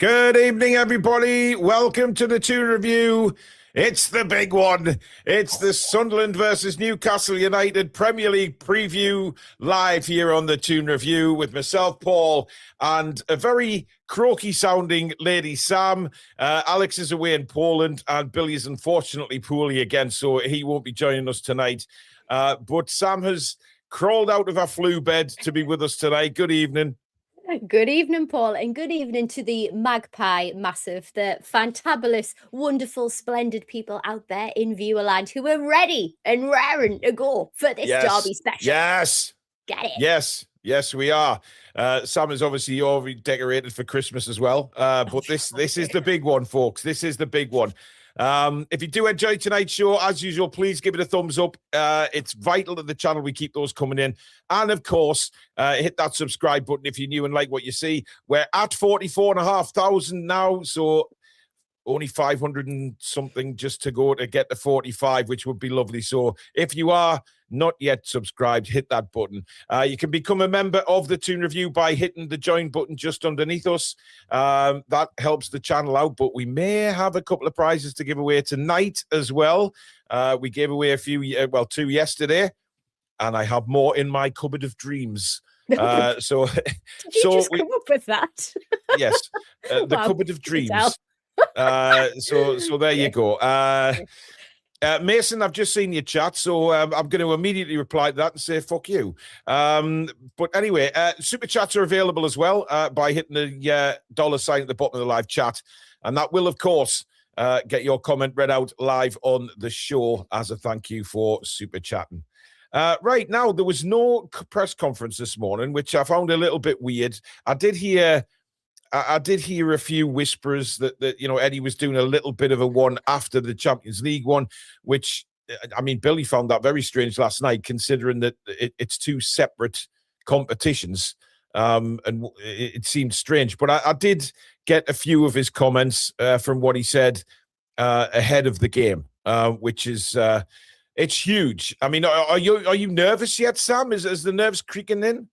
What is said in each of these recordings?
Good evening, everybody. Welcome to the Toon Review. It's the big one. It's the Sunderland versus Newcastle United Premier League preview live here on the Toon Review with myself, Paul, and a very croaky-sounding lady, Sam. Alex is away in Poland, and Billy is unfortunately poorly again, so he won't be joining us tonight. But Sam has crawled out of her flu bed to be with us tonight. Good evening. Good evening, Paul, and good evening to the Magpie Massive, the fantabulous, wonderful, splendid people out there in Viewerland who are ready and raring to go for this Derby special. Yes. Get it? Yes, we are. Sam is obviously already decorated for Christmas as well. But this is the big one, folks. This is the big one. If you do enjoy tonight's show, as usual, please give it a thumbs up. It's vital to the channel. We keep those coming in. And of course, hit that subscribe button if you're new and like what you see. We're at 44,500 now. So only 500 and something just to go to get to 45, which would be lovely. So if you are not yet subscribed, hit that button. You can become a member of the Toon Review by hitting the join button just underneath us. That helps the channel out, but we may have a couple of prizes to give away tonight as well. We gave away a few, two yesterday, and I have more in my cupboard of dreams. Did you just come up with that? Yes, the cupboard of dreams. So there you go. Mason, I've just seen your chat, so I'm going to immediately reply to that and say fuck you. But anyway, super chats are available as well by hitting the dollar sign at the bottom of the live chat, and that will, of course, get your comment read out live on the show as a thank you for super chatting. Right now, there was no press conference this morning, which I found a little bit weird. I did hear a few whispers that Eddie was doing a little bit of a one after the Champions League one, which, I mean, Billy found that very strange last night, considering that it's two separate competitions, and it seemed strange. But I did get a few of his comments from what he said ahead of the game, which is it's huge. I mean, are you nervous yet, Sam? Is the nerves creaking in?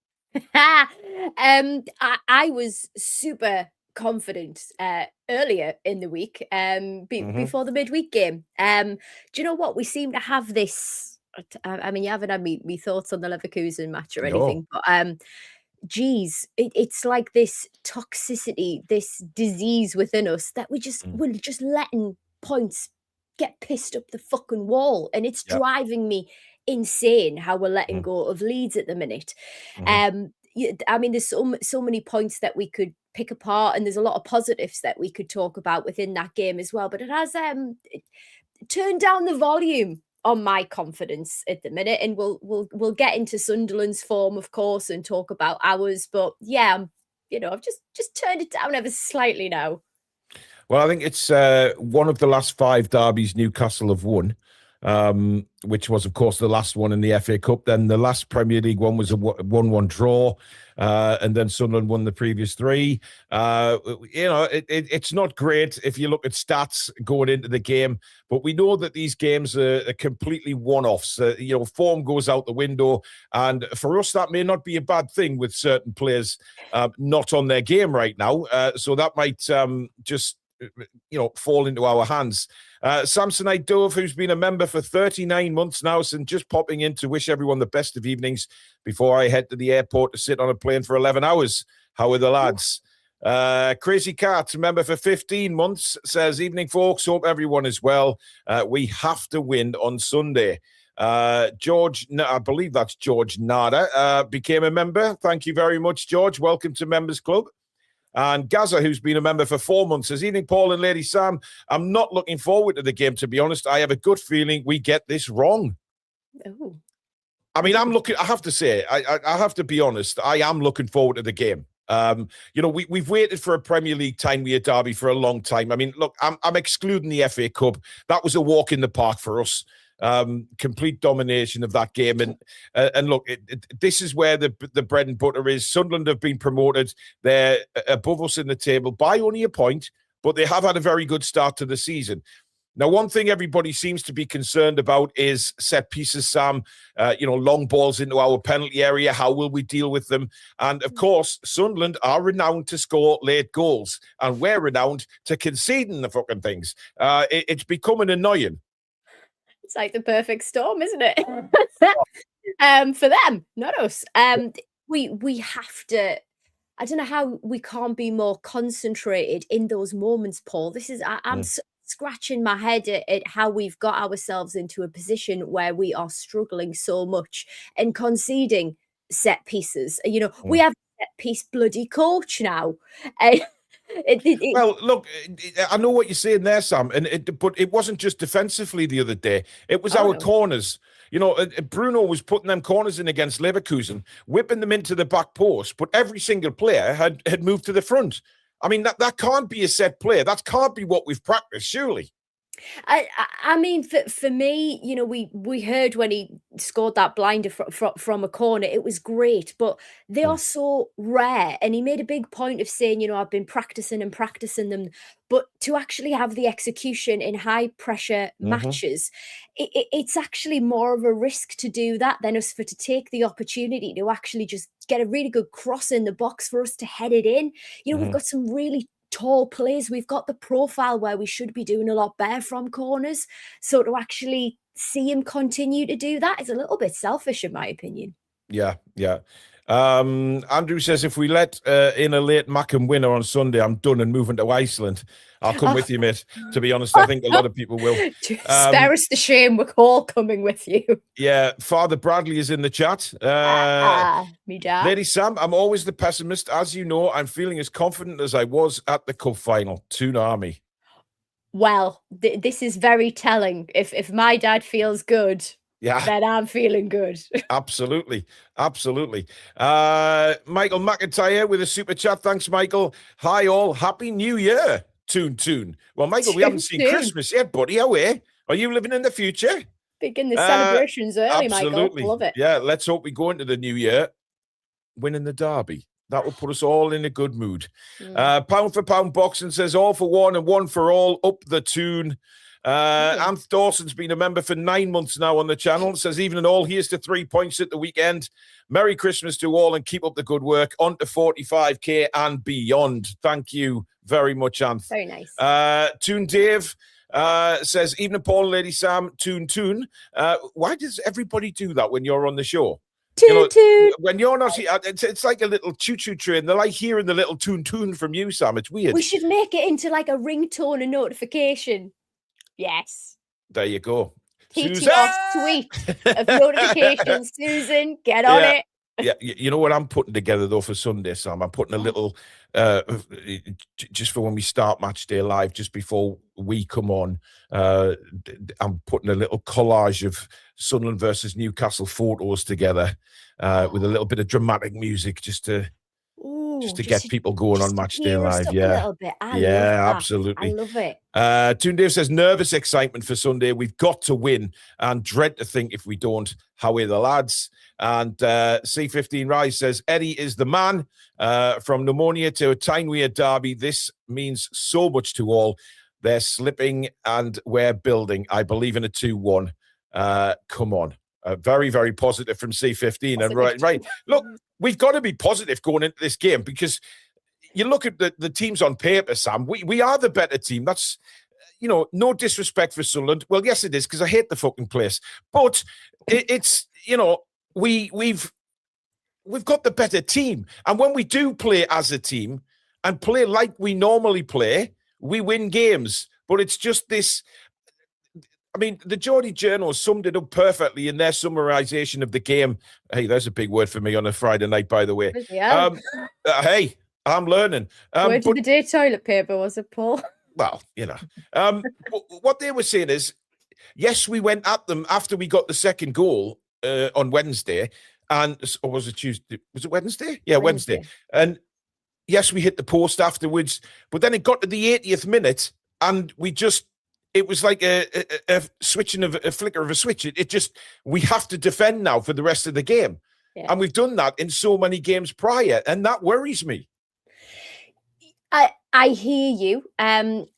I was super confident earlier in the week, before the midweek game. Do you know what? We seem to have this. I mean, you haven't had me thoughts on the Leverkusen match or anything, but it's like this toxicity, this disease within us that we're just letting points get pissed up the fucking wall, and it's driving me insane how we're letting go of leads at the minute. I mean, there's so many points that we could pick apart, and there's a lot of positives that we could talk about within that game as well. But it has turned down the volume on my confidence at the minute, and we'll get into Sunderland's form, of course, and talk about ours. But yeah, I've just turned it down ever slightly now. Well, I think it's one of the last 5 derbies Newcastle have won, which was, of course, the last one in the FA Cup. Then the last Premier League one was a 1-1 draw, and then Sunderland won the previous 3. It's not great if you look at stats going into the game, but we know that these games are completely one-offs. Form goes out the window, and for us, that may not be a bad thing with certain players not on their game right now. So that might just fall into our hands. Samsonite Dove, who's been a member for 39 months now, and just popping in to wish everyone the best of evenings before I head to the airport to sit on a plane for 11 hours. How are the lads? Crazy Cat, member for 15 months, says, evening, folks. Hope everyone is well. We have to win on Sunday. George, I believe that's George Nada, became a member. Thank you very much, George. Welcome to Members Club. And Gaza, who's been a member for 4 months, says, evening, Paul and Lady Sam. I'm not looking forward to the game, to be honest. I have a good feeling we get this wrong. Oh. I mean, I have to say, I have to be honest, I am looking forward to the game. We've waited for a Premier League Tyne-Wear Derby for a long time. I mean, look, I'm excluding the FA Cup. That was a walk in the park for us. Complete domination of that game, and look, this is where the bread and butter is. Sunderland have been promoted; they're above us in the table by only a point, but they have had a very good start to the season. Now, one thing everybody seems to be concerned about is set pieces, Sam. Long balls into our penalty area. How will we deal with them? And, of course, Sunderland are renowned to score late goals. And we're renowned to conceding the fucking things. It's becoming annoying. It's like the perfect storm, isn't it? For them, not us. We have to... I don't know how we can't be more concentrated in those moments, Paul. I'm scratching my head at how we've got ourselves into a position where we are struggling so much and conceding set pieces. We have a set piece bloody coach now. Well, look, I know what you're saying there, Sam, but it wasn't just defensively the other day. It was our corners. Bruno was putting them corners in against Leverkusen, whipping them into the back post, but every single player had moved to the front. I mean, that can't be a set play. That can't be what we've practiced, surely. I mean, for me, we heard when he scored that blinder from a corner, it was great, but they are so rare. And he made a big point of saying, I've been practicing them, but to actually have the execution in high pressure matches, it's actually more of a risk to do that than us to take the opportunity to actually just get a really good cross in the box for us to head it in. We've got some really tall players. We've got the profile where we should be doing a lot better from corners. So to actually see him continue to do that is a little bit selfish, in my opinion. Yeah. Andrew says, if we let in a late Mackham winner on Sunday, I'm done and moving to Iceland. I'll come with you, mate. To be honest, I think a lot of people will. Spare us the shame. We're all coming with you. Yeah, Father Bradley is in the chat. Me dad. Lady Sam, I'm always the pessimist. As you know, I'm feeling as confident as I was at the cup final. Toon Army. Well, this is very telling. If my dad feels good, then I'm feeling good. Absolutely. Michael McIntyre with a super chat. Thanks, Michael. Hi, all. Happy New Year. Toon. Well, Michael, we haven't seen Christmas yet, buddy. How are you living in the future? Begin the celebrations early, absolutely. Michael. Love it. Yeah, let's hope we go into the new year winning the derby. That will put us all in a good mood. Pound for pound boxing says all for one and one for all. Up the Toon. Anth Dawson's been a member for 9 months now on the channel. Says even and all, here's to 3 points at the weekend. Merry Christmas to all and keep up the good work. On to 45k and beyond. Thank you very much, Anth. Very nice. Toon Dave says even Paul and Lady Sam, Toon. Why does everybody do that when you're on the show? Toon. When you're not, it's like a little choo-choo train. They like hearing the little toon from you, Sam. It's weird. We should make it into like a ringtone and notification. Yes. There you go. PTR tweet of notifications. Susan, get on it. Yeah, you know what I'm putting together though for Sunday, Sam? I'm putting a little, just for when we start match day live, just before we come on, I'm putting a little collage of Sunderland versus Newcastle photos together with a little bit of dramatic music just to get people going on match day live. Yeah, absolutely. I love it. Toon Dave says nervous excitement for Sunday. We've got to win and dread to think if we don't, how are the lads? And C15 Rise says Eddie is the man. From pneumonia to a Tyne-Wear Derby, this means so much to all. They're slipping and we're building. I believe in a 2-1. Come on. Very, very positive from C15. And right. Look, we've got to be positive going into this game because you look at the teams on paper, Sam. We are the better team. That's, no disrespect for Sunderland. Well, yes, it is because I hate the fucking place. But it's, we've got the better team. And when we do play as a team and play like we normally play, we win games. But it's just this. I mean, the Geordie Journal summed it up perfectly in their summarization of the game. Hey, there's a big word for me on a Friday night, by the way. Yeah. Hey, I'm learning. Where did the day toilet paper, was it, Paul? Well, what they were saying is, yes, we went at them after we got the second goal on Wednesday. Or was it Tuesday? Was it Wednesday? Yeah, Wednesday. And yes, we hit the post afterwards. But then it got to the 80th minute and it was like a switching of a flicker of a switch. We have to defend now for the rest of the game. Yeah. And we've done that in so many games prior. And that worries me. I hear you.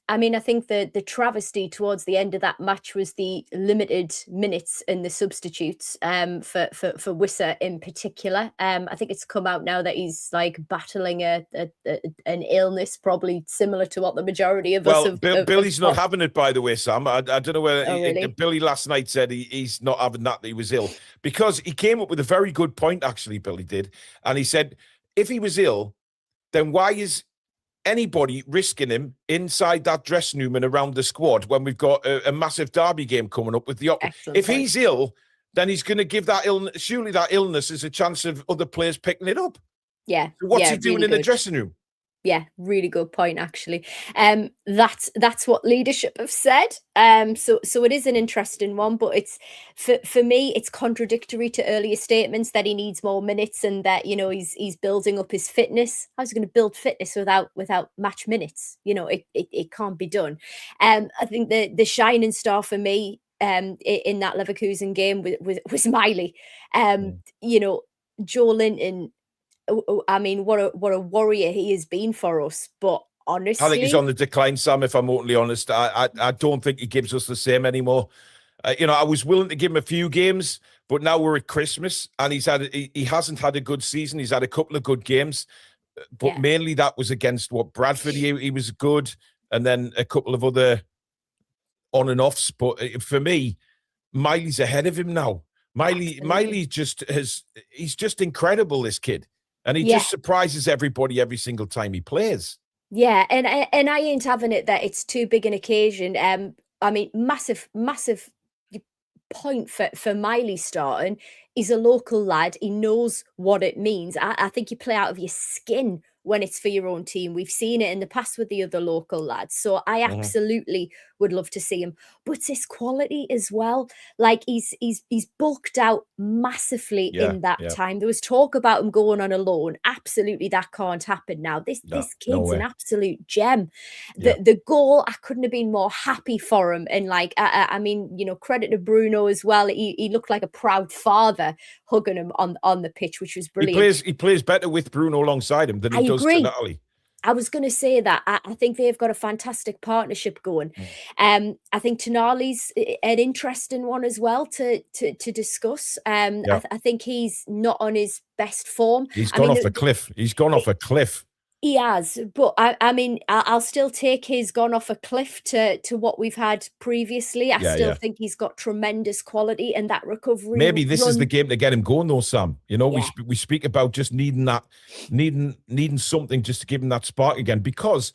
I mean, I think the travesty towards the end of that match was the limited minutes and the substitutes for Wissa in particular. I think it's come out now that he's like battling an illness, probably similar to what the majority of us have. Billy's not having it, by the way, Sam. I don't know whether really? Billy last night said he's not having that he was ill, because he came up with a very good point, actually, Billy did. And he said, if he was ill, then why is anybody risking him inside that dressing room and around the squad when we've got a massive derby game coming up with the if point. He's ill, then he's going to give that illness, surely that illness is a chance of other players picking it up. Yeah. So what's he doing really in the dressing room? Yeah, really good point, actually. That's what leadership have said. So it is an interesting one, but it's for me, it's contradictory to earlier statements that he needs more minutes and that, you know, he's building up his fitness. How's he going to build fitness without match minutes? You know, it can't be done. I think the shining star for me in that Leverkusen game was Miley. You know, Joe Linton. I mean, what a warrior he has been for us. But honestly, I think he's on the decline, Sam. If I'm totally honest, I don't think he gives us the same anymore. You know, I was willing to give him a few games, but now we're at Christmas and he hasn't had a good season. He's had a couple of good games, but mainly that was against Bradford. He was good, and then a couple of other on and offs. But for me, Miley's ahead of him now. Miley he's just incredible, this kid. And he just surprises everybody every single time he plays. Yeah, and I ain't having it that it's too big an occasion. I mean, massive point for Miley starting. He's a local lad. He knows what it means. I think you play out of your skin when it's for your own team. We've seen it in the past with the other local lads. So I absolutely would love to see him. But it's his quality as well. Like he's bulked out massively in that time. There was talk about him going on a loan. Absolutely, that can't happen now. This kid's an absolute gem. The goal, I couldn't have been more happy for him. And like, I mean, you know, credit to Bruno as well. He looked like a proud father hugging him on the pitch, which was brilliant. He plays better with Bruno alongside him than he does to Natalie. I was going to say that. I think they've got a fantastic partnership going. I think Tonali's an interesting one as well to discuss. I think he's not on his best form. He's gone off a cliff. He's gone off a cliff. He has, but I mean, I'll still take his gone off a cliff to what we've had previously. I still think he's got tremendous quality, and that recovery. Maybe this is the game to get him going, though, Sam. You know, we speak about just needing something just to give him that spark again, because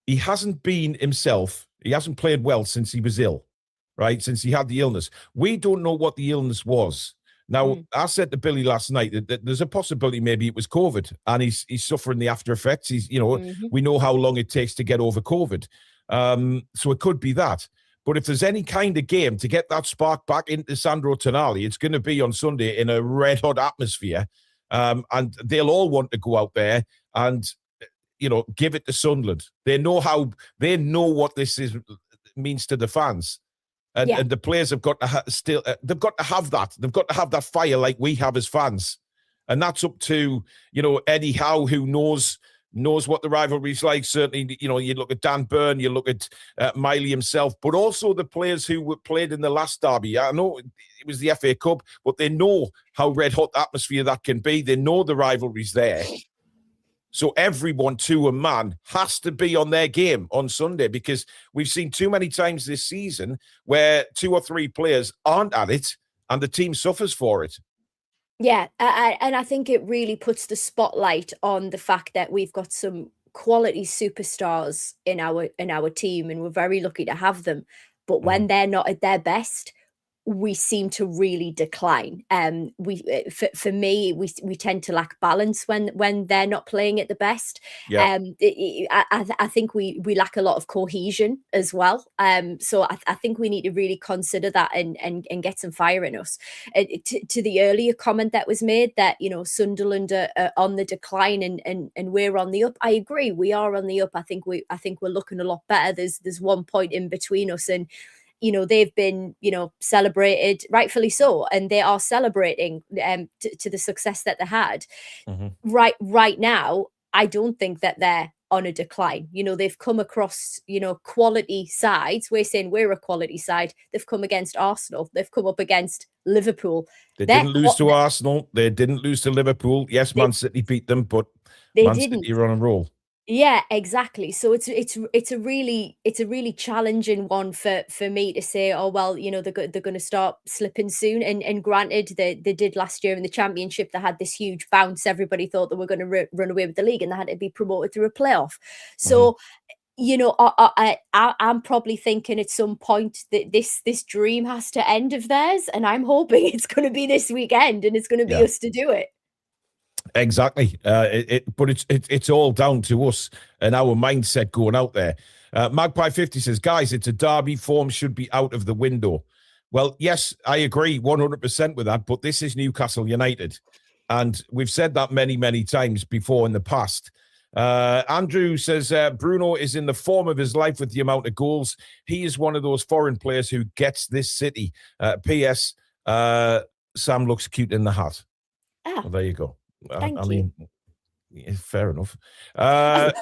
he hasn't been himself. He hasn't played well since he was ill, right? Since he had the illness. We don't know what the illness was. Now, I said to Billy last night that there's a possibility maybe it was COVID and he's suffering the after effects. We know how long it takes to get over COVID. So it could be that. But if there's any kind of game to get that spark back into Sandro Tonali, it's going to be on Sunday in a red-hot atmosphere. And they'll all want to go out there and, you know, give it to Sunderland. They know what this means to the fans. And the players have got to they've got to have that. They've got to have that fire like we have as fans. And that's up to, you know, Eddie Howe, who knows what the rivalry's like. Certainly, you know, you look at Dan Burn, you look at Miley himself, but also the players who played in the last derby. I know it was the FA Cup, but they know how red-hot atmosphere that can be. They know the rivalry's there. So everyone, to a man, has to be on their game on Sunday, because we've seen too many times this season where 2 or 3 players aren't at it and the team suffers for it. Yeah, and I think it really puts the spotlight on the fact that we've got some quality superstars in our team, and we're very lucky to have them. But when they're not at their best, we seem to really decline. For me, we tend to lack balance when they're not playing at the best. I think we lack a lot of cohesion as well. So I think we need to really consider that and get some fire in us. To the earlier comment that was made that, you know, Sunderland are on the decline and we're on the up. I agree, we are on the up. I think we're looking a lot better. There's 1 point in between us, and you know, they've been, you know, celebrated, rightfully so, and they are celebrating to the success that they had. Right now, I don't think that they're on a decline. You know, they've come across, you know, quality sides. We're saying we're a quality side. They've come against Arsenal. They've come up against Liverpool. They didn't lose to Arsenal. They didn't lose to Liverpool. Yes, Man City beat them, but Man City are on a roll. Yeah, exactly. So it's a really challenging one for me to say, oh well, you know, they're going to start slipping soon. And granted, they did last year in the Championship. They had this huge bounce. Everybody thought they were going to run away with the league, and they had to be promoted through a playoff. So, you know, I'm probably thinking at some point that this dream has to end of theirs, and I'm hoping it's going to be this weekend, and it's going to be us to do it. Exactly. But it's all down to us and our mindset going out there. Magpie 50 says, guys, it's a derby. Form should be out of the window. Well, yes, I agree 100% with that, but this is Newcastle United. And we've said that many, many times before in the past. Andrew says, Bruno is in the form of his life with the amount of goals. He is one of those foreign players who gets this city. P.S. Sam looks cute in the hat. Well, there you go. I mean, fair enough. Now,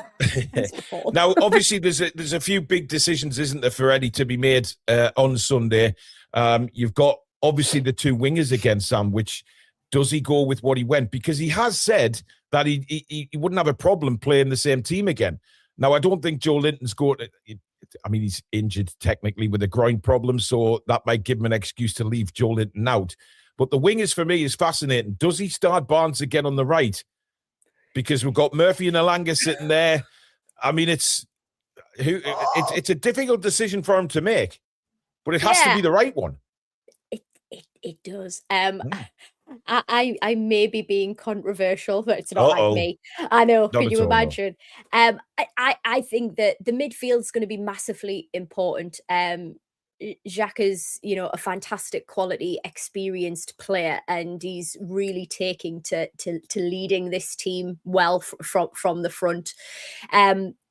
obviously, there's a few big decisions, isn't there, for Eddie to be made on Sunday. You've got, obviously, the two wingers again, Sam, which does he go with what he went? Because he has said that he wouldn't have a problem playing the same team again. Now, I don't think Joe Linton's going to... I mean, he's injured technically with a groin problem, so that might give him an excuse to leave Joe Linton out. But the wingers for me is fascinating. Does he start Barnes again on the right? Because we've got Murphy and Elanga sitting there. I mean, it's a difficult decision for him to make, but it has to be the right one. It does. I may be being controversial, but it's not like me. I know. Can you imagine? No. I think that the midfield's going to be massively important. Jacques is, you know, a fantastic quality, experienced player, and he's really taking to leading this team well from the front.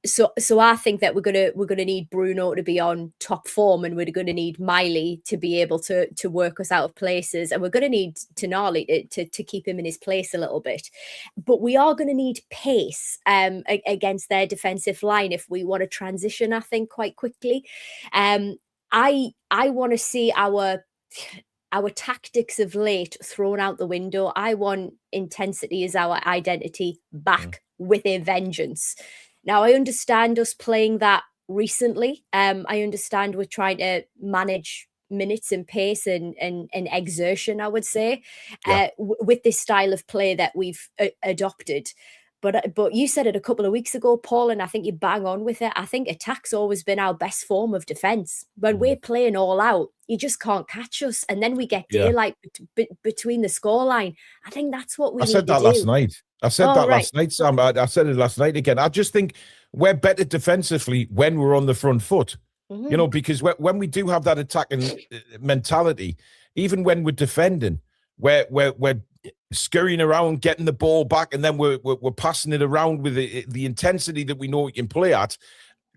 So I think that we're gonna need Bruno to be on top form, and we're gonna need Miley to be able to work us out of places, and we're gonna need Tonali to keep him in his place a little bit. But we are gonna need pace against their defensive line if we want to transition, I think, quite quickly. I want to see our tactics of late thrown out the window. I want intensity as our identity back with a vengeance. Now, I understand us playing that recently. I understand we're trying to manage minutes and pace and exertion, I would say, with this style of play that we've adopted. But you said it a couple of weeks ago, Paul, and I think you bang on with it. I think attack's always been our best form of defence. When we're playing all out, you just can't catch us. And then we get daylight between the scoreline. I think that's what we need to do. I said that last night. I said that last night, Sam. I said it last night again. I just think we're better defensively when we're on the front foot. You know, because when we do have that attacking mentality, even when we're defending, we're scurrying around, getting the ball back, and then we're passing it around with the intensity that we know we can play at.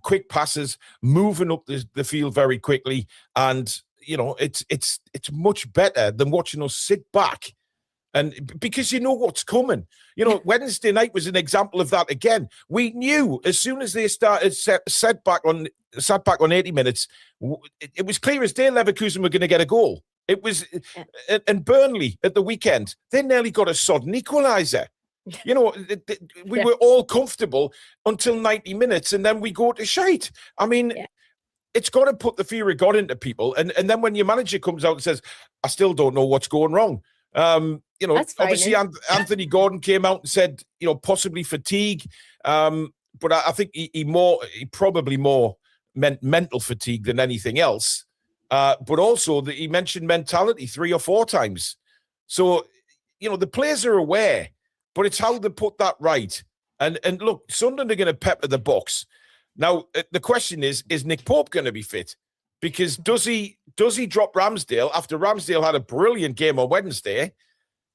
Quick passes, moving up the field very quickly, and you know it's much better than watching us sit back. And because you know what's coming. You know, Wednesday night was an example of that again. We knew as soon as they started sat back on 80 minutes, it was clear as day Leverkusen were going to get a goal. It was, and Burnley at the weekend, they nearly got a sodden equaliser. You know, we were all comfortable until 90 minutes, and then we go to shite. I mean, it's got to put the fear of God into people. And then when your manager comes out and says, I still don't know what's going wrong. You know, obviously Anthony Gordon came out and said, you know, possibly fatigue. But I think he probably more meant mental fatigue than anything else. But also that he mentioned mentality 3 or 4 times. So, you know, the players are aware, but it's how they put that right. And look, Sunderland are going to pepper the box. Now, the question is Nick Pope going to be fit? Because does he drop Ramsdale after Ramsdale had a brilliant game on Wednesday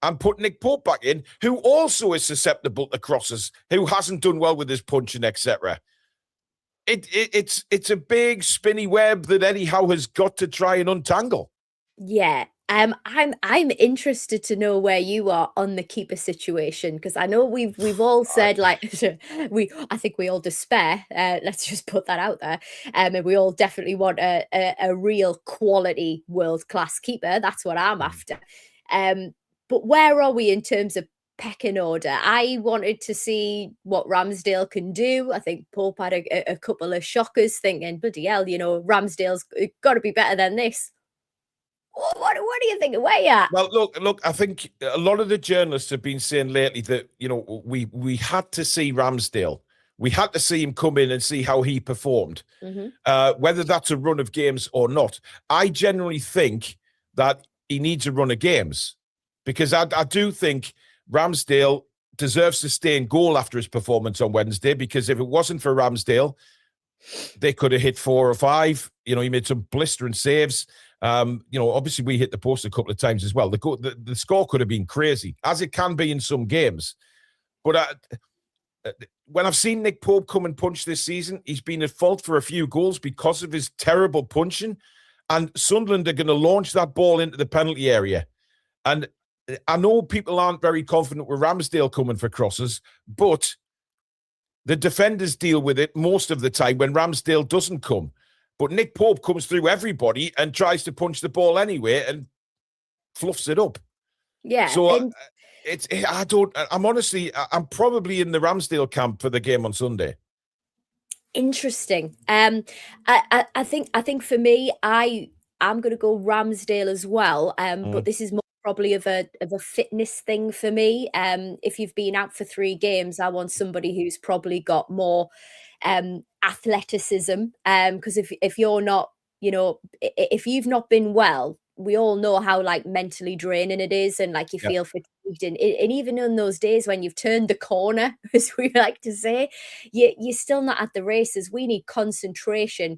and put Nick Pope back in, who also is susceptible to crosses, who hasn't done well with his punching, etc.? It's a big spinny web that Eddie Howe has got to try and untangle. Yeah, I'm interested to know where you are on the keeper situation, because I know we've all said, like, I think we all despair. Let's just put that out there. And we all definitely want a real quality world class keeper. That's what I'm after. But where are we in terms of pecking order? I wanted to see what Ramsdale can do. I think Pope had a couple of shockers, thinking, bloody hell, Ramsdale's got to be better than this. What do you think? Where you at? Well, look. I think a lot of the journalists have been saying lately that we had to see Ramsdale. We had to see him come in and see how he performed, whether that's a run of games or not. I generally think that he needs a run of games, because I do think Ramsdale deserves to stay in goal after his performance on Wednesday, because if it wasn't for Ramsdale, they could have hit 4 or 5. He made some blistering saves. Obviously we hit the post a couple of times as well. The score could have been crazy, as it can be in some games. But when I've seen Nick Pope come and punch this season, he's been at fault for a few goals because of his terrible punching. And Sunderland are going to launch that ball into the penalty area. And I know people aren't very confident with Ramsdale coming for crosses, but the defenders deal with it most of the time when Ramsdale doesn't come. But Nick Pope comes through everybody and tries to punch the ball anyway and fluffs it up. Yeah. So I'm probably in the Ramsdale camp for the game on Sunday. Interesting. I think for me, I'm going to go Ramsdale as well. But this is more probably of a fitness thing for me. If you've been out for 3 games, I want somebody who's probably got more athleticism. Because if you're not, if you've not been well, we all know how mentally draining it is, and you feel fatigued, and even in those days when you've turned the corner, as we like to say, you're still not at the races. We need concentration,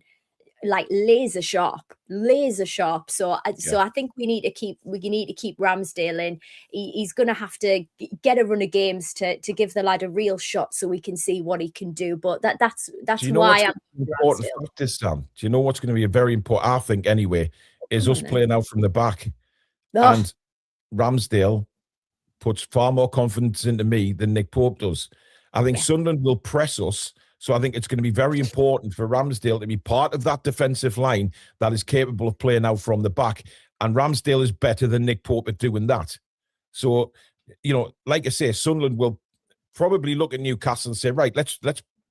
laser sharp. So I think we need to keep Ramsdale in. He's going to have to get a run of games to give the lad a real shot, so we can see what he can do. But that's why I'm important factor, Sam. Do you know what's going to be a very important, I think anyway, is us playing out from the back. And Ramsdale puts far more confidence into me than Nick Pope does. I think Sunderland will press us. So I think it's going to be very important for Ramsdale to be part of that defensive line that is capable of playing out from the back. And Ramsdale is better than Nick Pope at doing that. So, like I say, Sunderland will probably look at Newcastle and say, right, let's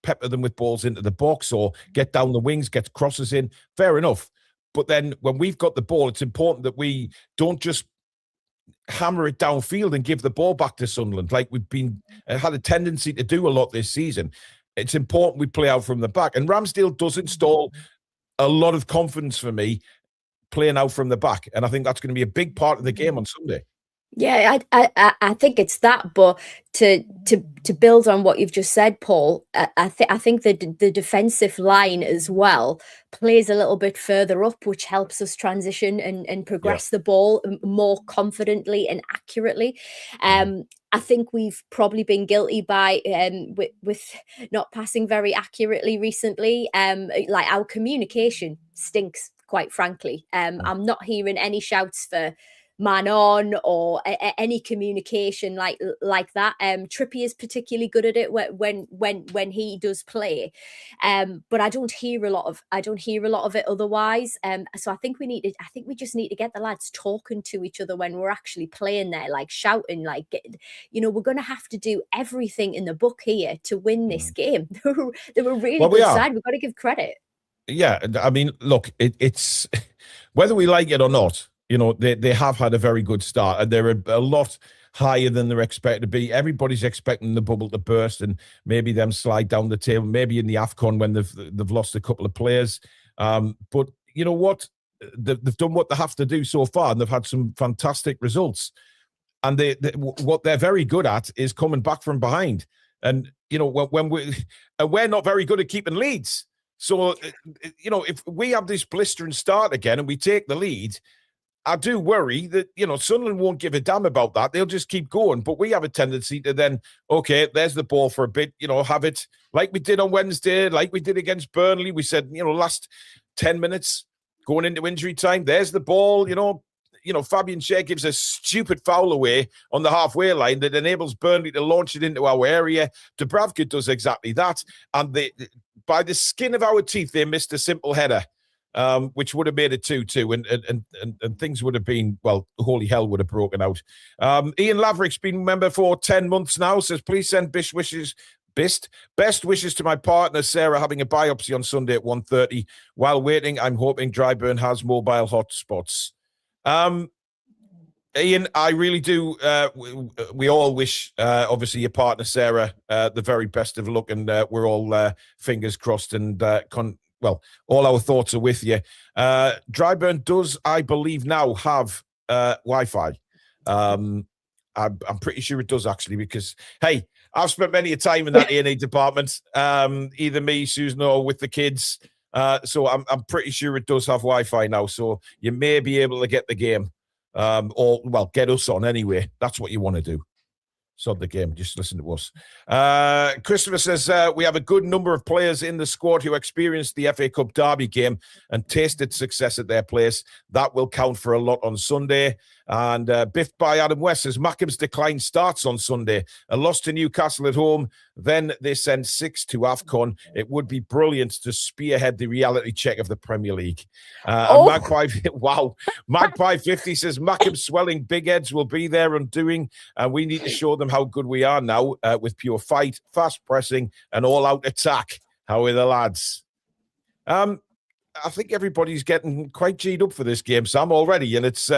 pepper them with balls into the box or get down the wings, get crosses in. Fair enough. But then when we've got the ball, it's important that we don't just hammer it downfield and give the ball back to Sunderland, like we've had a tendency to do a lot this season. It's important we play out from the back. And Ramsdale does install a lot of confidence for me playing out from the back. And I think that's going to be a big part of the game on Sunday. Yeah, I think it's that, but to build on what you've just said, Paul, I think the defensive line as well plays a little bit further up, which helps us transition and progress the ball more confidently and accurately. I think we've probably been guilty by with not passing very accurately recently. Our communication stinks, quite frankly. I'm not hearing any shouts for man on or any communication like that. Trippy is particularly good at it when he does play, but I don't hear a lot of it otherwise. So I think we just need to get the lads talking to each other when we're actually playing there, shouting, we're going to have to do everything in the book here to win this game. They were really good side. We've got to give credit. Yeah, I mean, look, it's whether we like it or not, they have had a very good start, and they're a lot higher than they're expected to be. Everybody's expecting the bubble to burst and maybe them slide down the table, maybe in the AFCON when they've lost a couple of players. But you know what? They've done what they have to do so far, and they've had some fantastic results. And what they're very good at is coming back from behind. And, when we're not very good at keeping leads. So, if we have this blistering start again and we take the lead, I do worry that, Sunderland won't give a damn about that. They'll just keep going. But we have a tendency to then, okay, there's the ball for a bit, have it like we did on Wednesday, like we did against Burnley. We said, last 10 minutes going into injury time, there's the ball, Fabian Schär gives a stupid foul away on the halfway line that enables Burnley to launch it into our area. Dubravka does exactly that. And by the skin of our teeth, they missed a simple header, which would have made it 2-2, and things would have been, well, holy hell would have broken out. Ian Laverick's been a member for 10 months now, says, please send best wishes to my partner, Sarah, having a biopsy on Sunday at 1:30. While waiting, I'm hoping Dryburn has mobile hotspots. Ian, I really do. We all wish, obviously, your partner, Sarah, the very best of luck, and we're all fingers crossed and all our thoughts are with you. Dryburn does, I believe, now have Wi-Fi. I'm pretty sure it does, actually, because, hey, I've spent many a time in that A&E department, either me, Susan, or with the kids. So I'm pretty sure it does have Wi-Fi now. So you may be able to get the game, get us on anyway. That's what you want to do. Sod the game. Just listen to us. Christopher says, we have a good number of players in the squad who experienced the FA Cup Derby game and tasted success at their place. That will count for a lot on Sunday. And biffed by Adam West says, Mackham's decline starts on Sunday. A loss to Newcastle at home. Then they send 6 to AFCON. It would be brilliant to spearhead the reality check of the Premier League. And Magpie 50 says, Mackham swelling big heads will be their undoing. And we need to show them how good we are now with pure fight, fast pressing, and all-out attack. How are the lads? I think everybody's getting quite G'd up for this game, Sam, already, and it's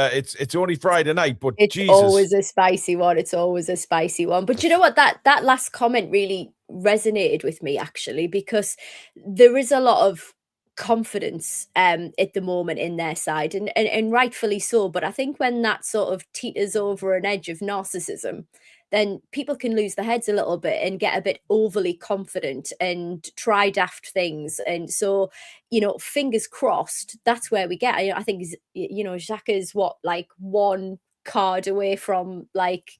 only Friday night, but it's Jesus. always a spicy one. It's always a spicy one. But you know what? That last comment really resonated with me, actually, because there is a lot of confidence at the moment in their side, and rightfully so. But I think when that sort of teeters over an edge of narcissism, then people can lose their heads a little bit and get a bit overly confident and try daft things. And so, fingers crossed, that's where we get. I think, Xhaka's one card away from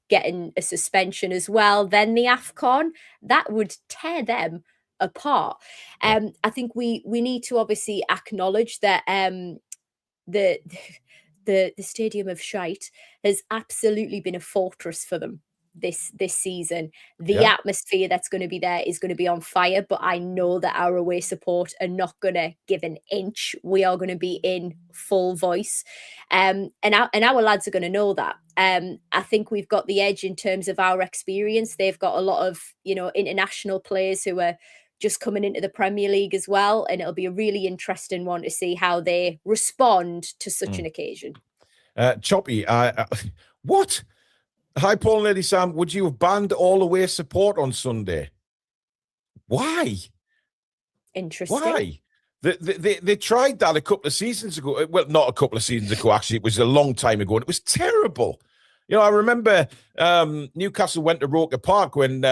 getting a suspension as well. Then the AFCON, that would tear them apart. I think we need to obviously acknowledge that the Stadium of Shite has absolutely been a fortress for them this season. The atmosphere that's going to be there is going to be on fire, but I know that our away support are not going to give an inch. We are going to be in full voice, and our lads are going to know that. I think we've got the edge in terms of our experience. They've got a lot of international players who are just coming into the Premier League as well, and it'll be a really interesting one to see how they respond to such an occasion. Choppy, what? Hi, Paul and Lady Sam. Would you have banned all away support on Sunday? Why? Interesting. Why? They tried that a couple of seasons ago. Well, not a couple of seasons ago, actually. It was a long time ago, and it was terrible. I remember Newcastle went to Roker Park when we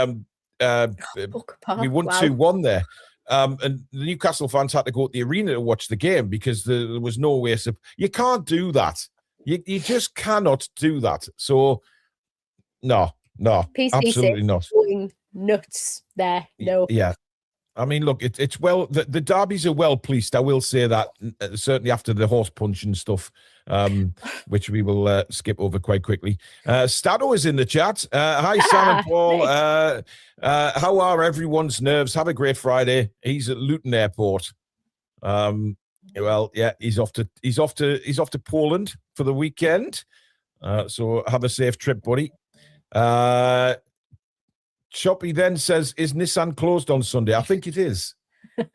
won 2-1 there. And the Newcastle fans had to go to the arena to watch the game because there was no way. You can't do that. You just cannot do that. So, no, absolutely not. Going nuts there. No. Yeah. I mean, look, it's well, the derbies are well policed. I will say that, certainly after the horse punch and stuff, which we will skip over quite quickly. Stato is in the chat. Hi, Sam and Paul. How are everyone's nerves? Have a great Friday. He's at Luton Airport. Well, yeah, he's off to Poland for the weekend. So have a safe trip, buddy. Choppy then says, is Nissan closed on Sunday? I think it is.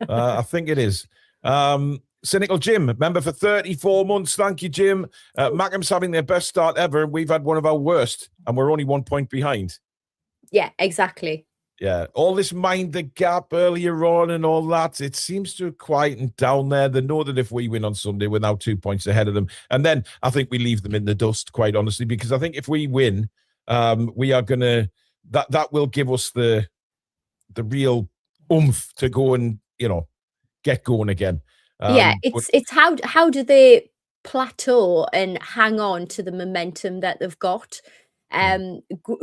I think it is. Cynical Jim, member for 34 months. Thank you, Jim. Mackham's having their best start ever, and we've had one of our worst, and we're only 1 point behind. Yeah, exactly. Yeah, all this mind the gap earlier on and all that, it seems to have quietened down there. They know that if we win on Sunday, we're now 2 points ahead of them. And then I think we leave them in the dust, quite honestly, because I think if we win, we are going to, that will give us the real oomph to go and, get going again. It's how do they plateau and hang on to the momentum that they've got?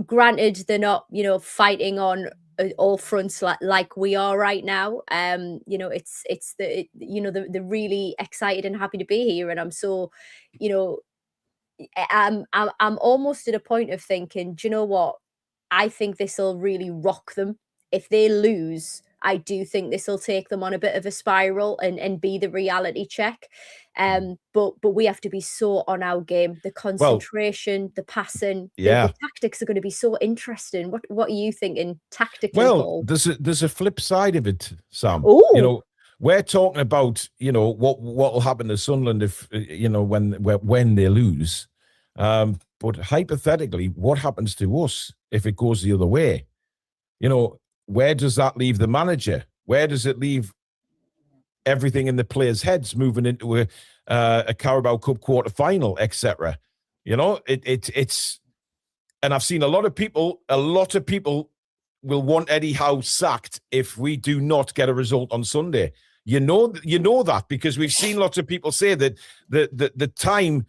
Granted, they're not, fighting on all fronts like we are right now. It's they're really excited and happy to be here, and I'm so, I'm almost at a point of thinking, do you know what? I think this will really rock them. If they lose, I do think this will take them on a bit of a spiral and be the reality check. But we have to be so on our game. The concentration, the passing, the tactics are going to be so interesting. What are you thinking tactically? Well, there's a flip side of it, Sam. Ooh. You know, we're talking about, you know, what will happen to Sunderland if, you know, when they lose. But hypothetically, what happens to us if it goes the other way? You know, where does that leave the manager? Where does it leave everything in the players' heads moving into a Carabao Cup quarter-final, etc.? You know, it's, and I've seen a lot of people will want Eddie Howe sacked if we do not get a result on Sunday. You know that because we've seen lots of people say that the time,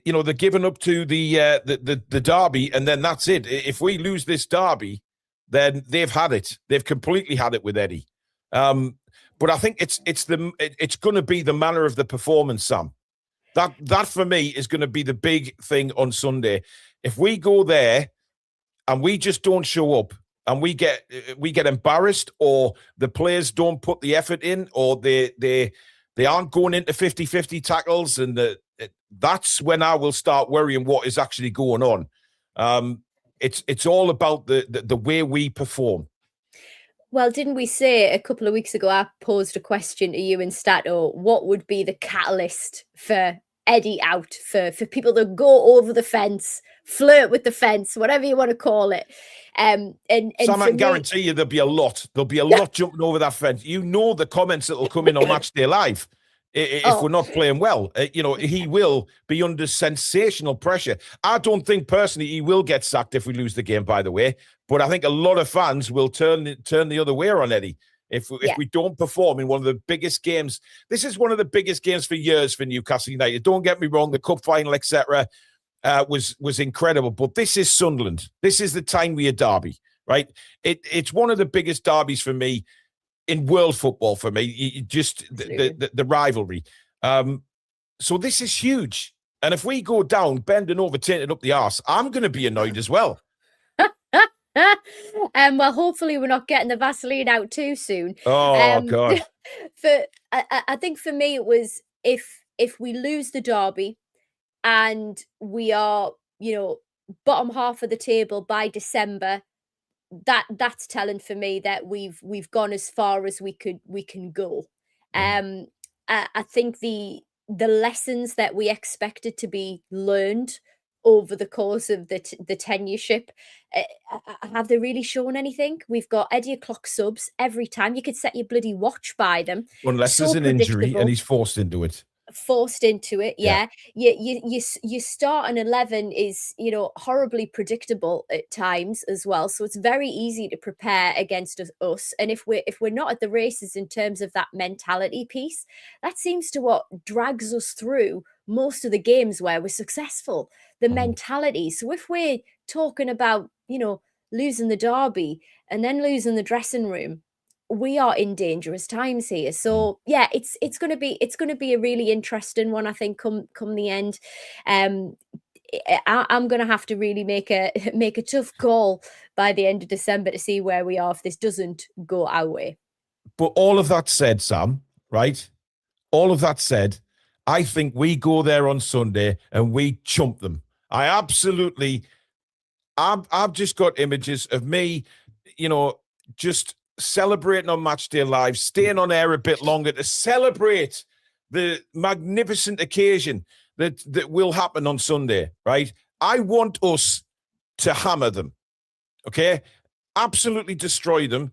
you know, they're giving up to the derby, and then that's it. If we lose this derby, then they've had it. They've completely had it with Eddie. But I think it's going to be the manner of the performance, Sam. That for me is going to be the big thing on Sunday. If we go there and we just don't show up and we get embarrassed, or the players don't put the effort in, or they aren't going into 50-50 tackles, and that's when I will start worrying what is actually going on. It's all about the way we perform. Well, didn't we say a couple of weeks ago, I posed a question to you and Stato, what would be the catalyst for Eddie out, for people to go over the fence, flirt with the fence, whatever you want to call it. And Sam, I can guarantee you there'll be a lot. There'll be a lot jumping over that fence. You know the comments that will come in on Match Day Live. If we're not playing well, you know, he will be under sensational pressure. I don't think personally he will get sacked if we lose the game, by the way, but I think a lot of fans will turn the other way on Eddie if we don't perform in one of the biggest games. This is one of the biggest games for years for Newcastle United. Don't get me wrong, the cup final, etc., was incredible, but this is Sunderland. This is the Tyne-Wear Derby, right? It's one of the biggest derbies for me in world football, for me, just the rivalry. So this is huge. And if we go down, bending over, taking it up the arse, I'm going to be annoyed as well. Well, hopefully we're not getting the Vaseline out too soon. Oh, God. I think for me, it was if we lose the derby and we are, you know, bottom half of the table by December, that's telling for me that we've gone as far as we can go. I think the lessons that we expected to be learned over the course of the tenureship, have they really shown anything? We've got Eddie o'clock subs every time. You could set your bloody watch by them, unless there's an injury and he's forced into it. You start an 11 is, you know, horribly predictable at times as well, so it's very easy to prepare against us. And if we're not at the races in terms of that mentality piece, that seems to what drags us through most of the games where we're successful, the mentality. So if we're talking about, you know, losing the derby and then losing the dressing room, we are in dangerous times here. So yeah, it's going to be a really interesting one, I think, come the end. I'm going to have to really make a tough call by the end of December to see where we are if this doesn't go our way. But all of that said, Sam, right? All of that said, I think we go there on Sunday and we chump them. I've just got images of me, you know, just celebrating on Match Day Live, staying on air a bit longer to celebrate the magnificent occasion that will happen on Sunday, right? I want us to hammer them, okay? Absolutely destroy them,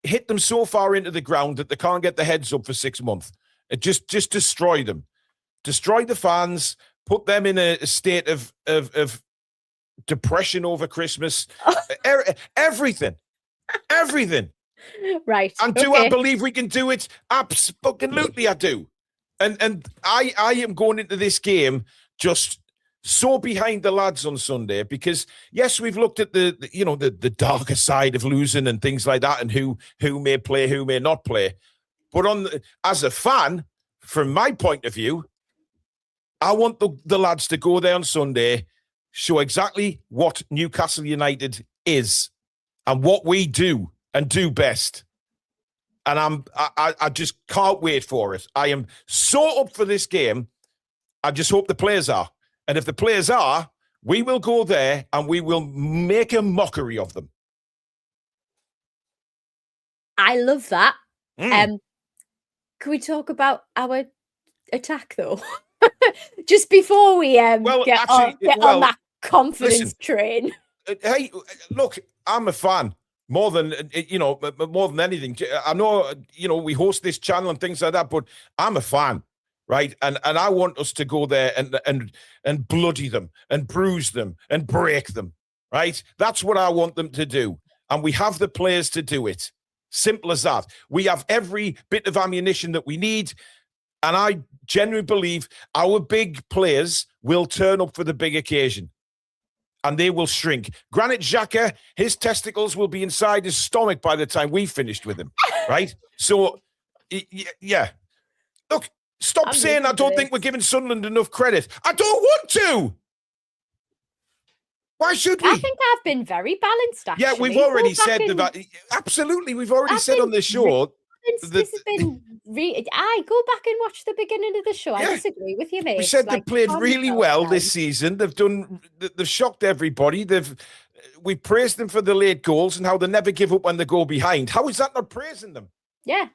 hit them so far into the ground that they can't get their heads up for 6 months. Just destroy them. Destroy the fans, put them in a state of depression over Christmas. Everything. Right. And do I believe we can do it? Absolutely, I do. And I am going into this game just so behind the lads on Sunday because, yes, we've looked at the darker side of losing and things like that and who may play, who may not play. But as a fan, from my point of view, I want the lads to go there on Sunday, show exactly what Newcastle United is and what we do and do best. And I just can't wait for it. I am so up for this game. I just hope the players are. And if the players are, we will go there and we will make a mockery of them. I love that. Can we talk about our attack, though? Just before we get on that confidence train. Hey, look, I'm a fan. More than anything. I know, we host this channel and things like that, but I'm a fan, right? And I want us to go there and bloody them and bruise them and break them, right? That's what I want them to do. And we have the players to do it. Simple as that. We have every bit of ammunition that we need. And I genuinely believe our big players will turn up for the big occasion. And they will shrink. Granit Xhaka, his testicles will be inside his stomach by the time we finished with him, right? So, yeah. Look, stop saying I don't think we're giving Sunderland enough credit. I don't want to. Why should we? I think I've been very balanced, actually. Yeah, we've already said that. Absolutely, we've already said on the show. This has been I go back and watch the beginning of the show. I disagree with you, mate. We said they played really well this season. They've shocked everybody. We praised them for the late goals and how they never give up when they go behind. How is that not praising them? Yeah,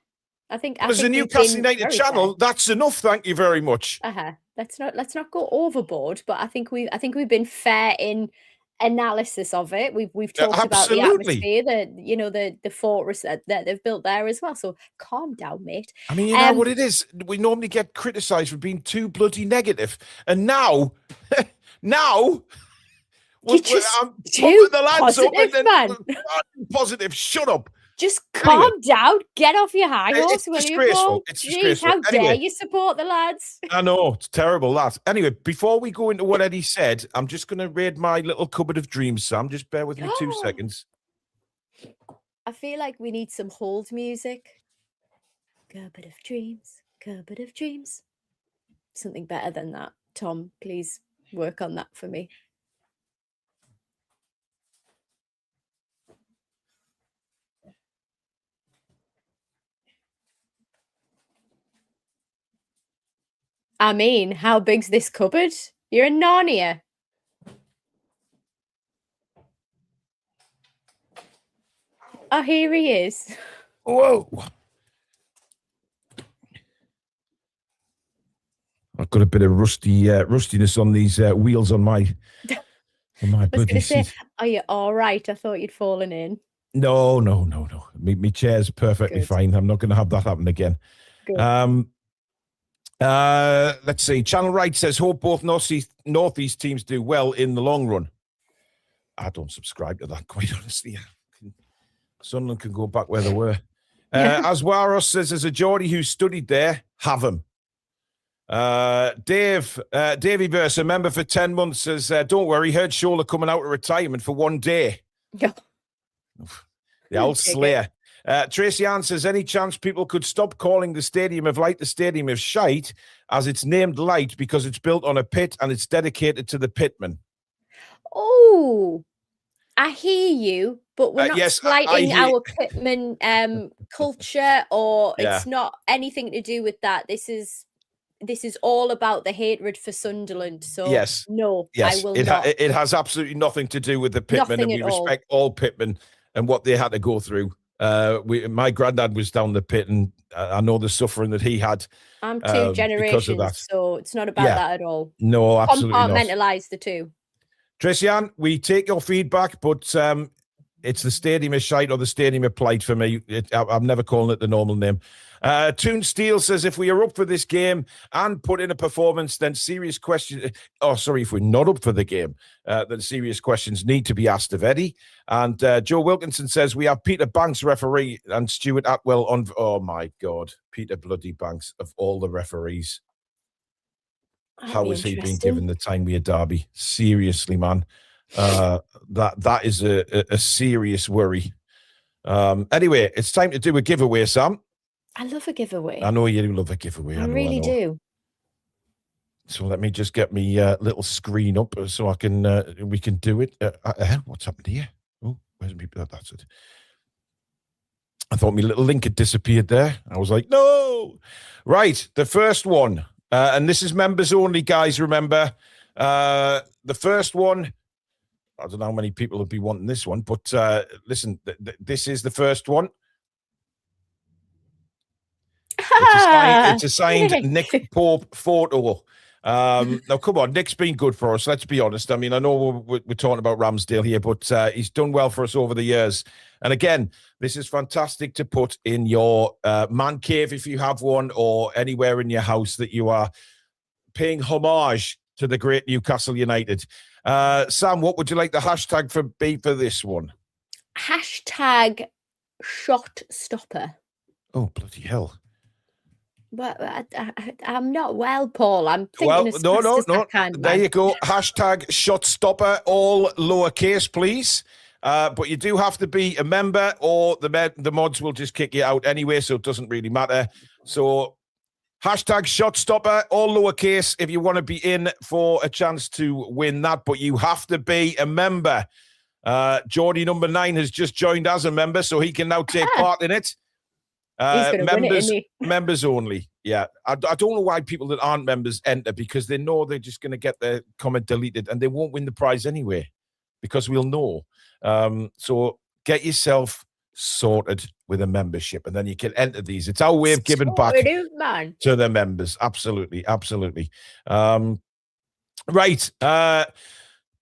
I think as a Newcastle United channel, that's enough. Thank you very much. Let's not go overboard, but I think we've been fair in analysis of it. We've talked about the atmosphere, the fortress that they've built there as well. So calm down, mate. I mean, you know what it is? We normally get criticised for being too bloody negative, and now I'm too the lads positive, up man. Positive. Shut up. Just calm down. Get off your high horse, will you, Paul? It's disgraceful. How dare you support the lads? I know. It's terrible, that. Anyway, before we go into what Eddie said, I'm just going to raid my little cupboard of dreams, Sam. Just bear with me 2 seconds. I feel like we need some hold music. Cupboard of dreams. Cupboard of dreams. Something better than that. Tom, please work on that for me. I mean, how big's this cupboard? You're in Narnia. Oh, here he is. Whoa. I've got a bit of rustiness on these wheels on my bloody seat. Are you all right? I thought you'd fallen in. No. My chair's perfectly fine. I'm not going to have that happen again. Good. Let's see. Channel Right says, hope both Northeast teams do well in the long run. I don't subscribe to that, quite honestly. Sunderland can go back where they were. Aswaros says, as a Geordie who studied there, have him. Davey Verse, a member for 10 months, says, don't worry, heard Shearer coming out of retirement for 1 day. The old Slayer. Tracy Ann says, any chance people could stop calling the Stadium of Light the Stadium of Shite, as it's named Light because it's built on a pit and it's dedicated to the pitmen? Oh, I hear you, but we're not slighting our pitman culture, or it's not anything to do with that. This is all about the hatred for Sunderland. So I will not. It has absolutely nothing to do with the pitmen, and we respect all pitmen and what they had to go through. My granddad was down the pit, and I know the suffering that he had. I'm 2 generations, so it's not about that at all. No, absolutely not. Compartmentalize the two. Tracy Ann, we take your feedback, but it's the Stadium of Shite or the Stadium of Plight for me. I'm never calling it the normal name. Toon Steele says, if we are up for this game and put in a performance, then serious questions. If we're not up for the game, then serious questions need to be asked of Eddie. And Joe Wilkinson says, we have Peter Banks referee and Stuart Atwell on. Oh my God, Peter bloody Banks of all the referees. How is he being given the Tyne-Wear Derby? Seriously, man. That is a serious worry. Anyway, it's time to do a giveaway, Sam. I love a giveaway. I know you love a giveaway. I really do. So let me just get me little screen up so I can we can do it. What's happened here? Oh, where's me? That's it. I thought my little link had disappeared there. I was like, no. Right, the first one. And this is members only, guys, remember. The first one, I don't know how many people will be wanting this one, but listen, this is the first one. It's a signed Nick Pope photo. Now, come on, Nick's been good for us, let's be honest. I mean, I know we're talking about Ramsdale here, but he's done well for us over the years. And again, this is fantastic to put in your man cave if you have one, or anywhere in your house that you are paying homage to the great Newcastle United. Sam, what would you like the hashtag be for this one? Hashtag shot stopper. Oh, bloody hell. Well, I'm not well, Paul. I'm thinking no. There you go. Hashtag shot stopper, all lowercase, please. But you do have to be a member, or the mods will just kick you out anyway, so it doesn't really matter. So hashtag shot stopper, all lowercase, if you want to be in for a chance to win that. But you have to be a member. Geordie number 9 has just joined as a member, so he can now take part in it. Members only. Yeah. I don't know why people that aren't members enter, because they know they're just going to get their comment deleted and they won't win the prize anyway, because we'll know. So get yourself sorted with a membership, and then you can enter these. It's our way of giving back to the members. Absolutely. Right.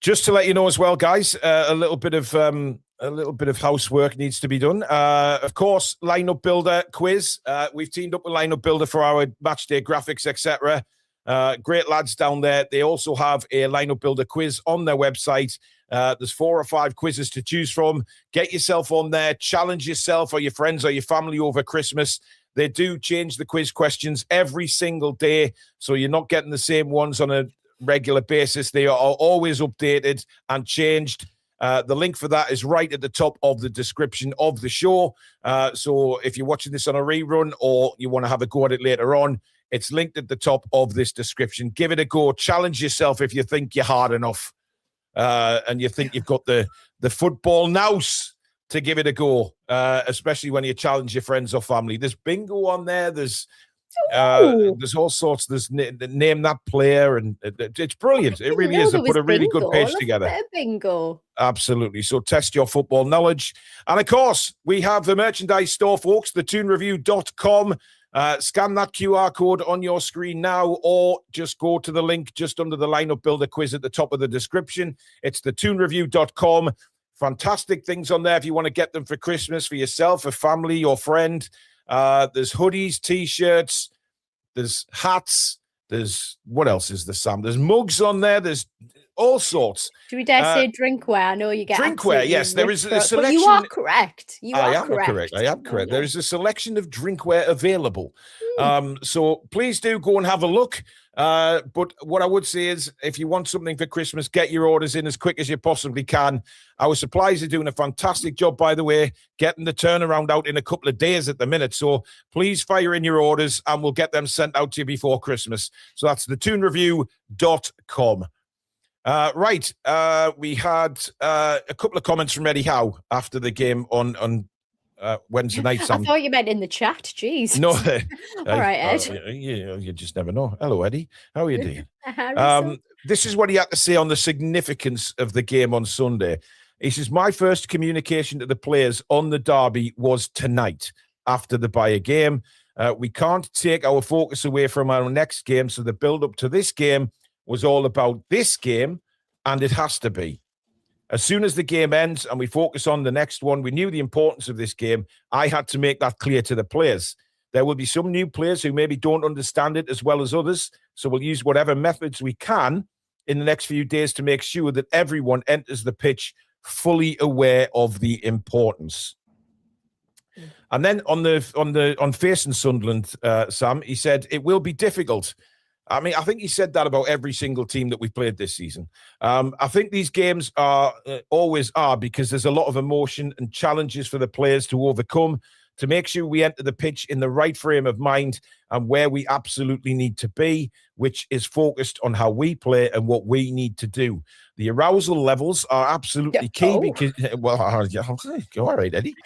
Just to let you know as well, guys, a little bit of housework needs to be done. Of course, lineup builder quiz. We've teamed up with lineup builder for our match day graphics, etc. Great lads down there. They also have a lineup builder quiz on their website. There's 4 or 5 quizzes to choose from. Get yourself on there. Challenge yourself or your friends or your family over Christmas. They do change the quiz questions every single day, so you're not getting the same ones on a regular basis. They are always updated and changed. The link for that is right at the top of the description of the show. So if you're watching this on a rerun, or you want to have a go at it later on, it's linked at the top of this description. Give it a go. Challenge yourself if you think you're hard enough, and you think you've got the football nous to give it a go, especially when you challenge your friends or family. There's bingo on there. There's all sorts. There's name that player, and it's brilliant. It really is. They put a really good page together. Bingo. Absolutely. So test your football knowledge. And of course, we have the merchandise store, folks, the toonreview.com. Scan that QR code on your screen now, or just go to the link just under the lineup builder quiz at the top of the description. It's the toonreview.com. Fantastic things on there if you want to get them for Christmas, for yourself, a family, your friend. There's hoodies, t-shirts, there's hats, there's, what else is there, Sam? There's mugs on there, there's all sorts. Do we dare say drinkware? I know you get drinkware, yes. There is a selection. But you are correct. I am correct. There is a selection of drinkware available. So please do go and have a look. But what I would say is, if you want something for Christmas, get your orders in as quick as you possibly can. Our suppliers are doing a fantastic job, by the way, getting the turnaround out in a couple of days at the minute. So please fire in your orders and we'll get them sent out to you before Christmas. So that's the toonreview.com. Right. We had a couple of comments from Eddie Howe after the game on Wednesday night. Sam. I thought you meant in the chat. Jeez. No. All right, Ed. You just never know. Hello, Eddie. How are you doing? This is what he had to say on the significance of the game on Sunday. He says, my first communication to the players on the derby was tonight after the Bayer game. We can't take our focus away from our next game, so the build-up to this game was all about this game, and it has to be. As soon as the game ends and we focus on the next one, we knew the importance of this game. I had to make that clear to the players. There will be some new players who maybe don't understand it as well as others, so we'll use whatever methods we can in the next few days to make sure that everyone enters the pitch fully aware of the importance. And then on facing Sunderland, Sam, he said it will be difficult. I mean, I think he said that about every single team that we've played this season. I think these games are always are, because there's a lot of emotion and challenges for the players to overcome, to make sure we enter the pitch in the right frame of mind and where we absolutely need to be, which is focused on how we play and what we need to do. The arousal levels are absolutely key because, well, all right, Eddie.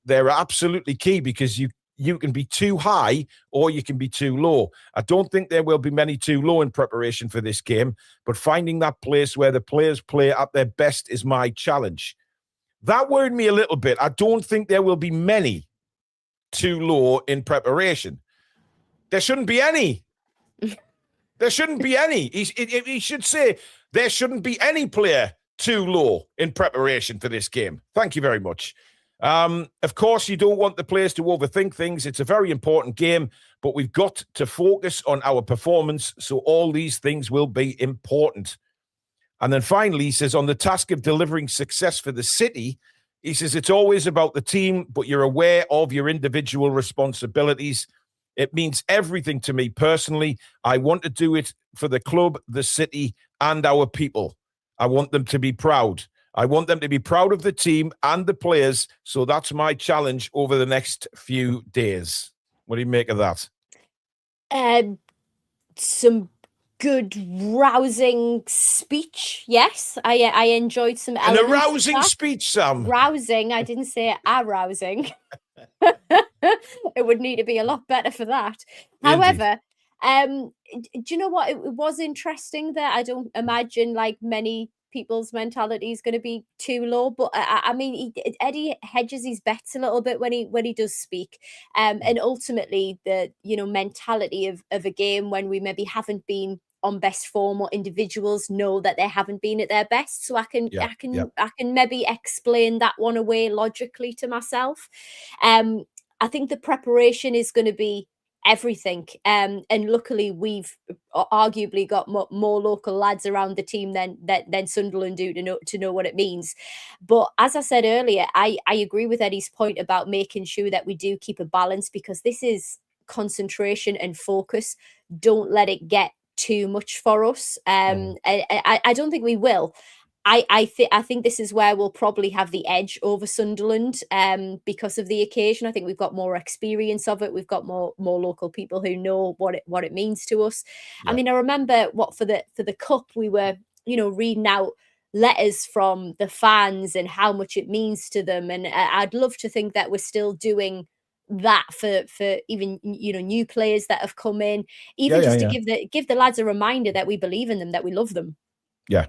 They're absolutely key because you can be too high or you can be too low. I don't think there will be many too low in preparation for this game, but finding that place where the players play at their best is my challenge. That worried me a little bit. I don't think there will be many too low in preparation. There shouldn't be any. There shouldn't be any. He should say there shouldn't be any player too low in preparation for this game. Thank you very much. Of course, you don't want the players to overthink things. It's a very important game, but we've got to focus on our performance, so all these things will be important. And then finally, he says, on the task of delivering success for the city, he says, it's always about the team, but you're aware of your individual responsibilities. It means everything to me personally. I want to do it for the club, the city, and our people. I want them to be proud. I want them to be proud of the team and the players. So that's my challenge over the next few days. What do you make of that? Some good rousing speech. Yes, I enjoyed some. An arousing speech, Sam. Rousing. I didn't say arousing. It would need to be a lot better for that. Indeed. However, do you know what? It was interesting that I don't imagine like many people's mentality is going to be too low, but I mean, Eddie hedges his bets a little bit when he does speak, and ultimately the mentality of a game when we maybe haven't been on best form or individuals know that they haven't been at their best. So I can maybe explain that one away logically to myself. I think the preparation is going to be everything. And luckily we've arguably got more local lads around the team than Sunderland do to know what it means. But as I said earlier, I agree with Eddie's point about making sure that we do keep a balance, because this is concentration and focus. Don't let it get too much for us. I don't think we will. I think this is where we'll probably have the edge over Sunderland because of the occasion. I think we've got more experience of it. We've got more local people who know what it means to us. Yeah. I mean, I remember for the cup we were reading out letters from the fans and how much it means to them, and I'd love to think that we're still doing that for even new players that have come in, even to give the lads a reminder that we believe in them, that we love them. Yeah.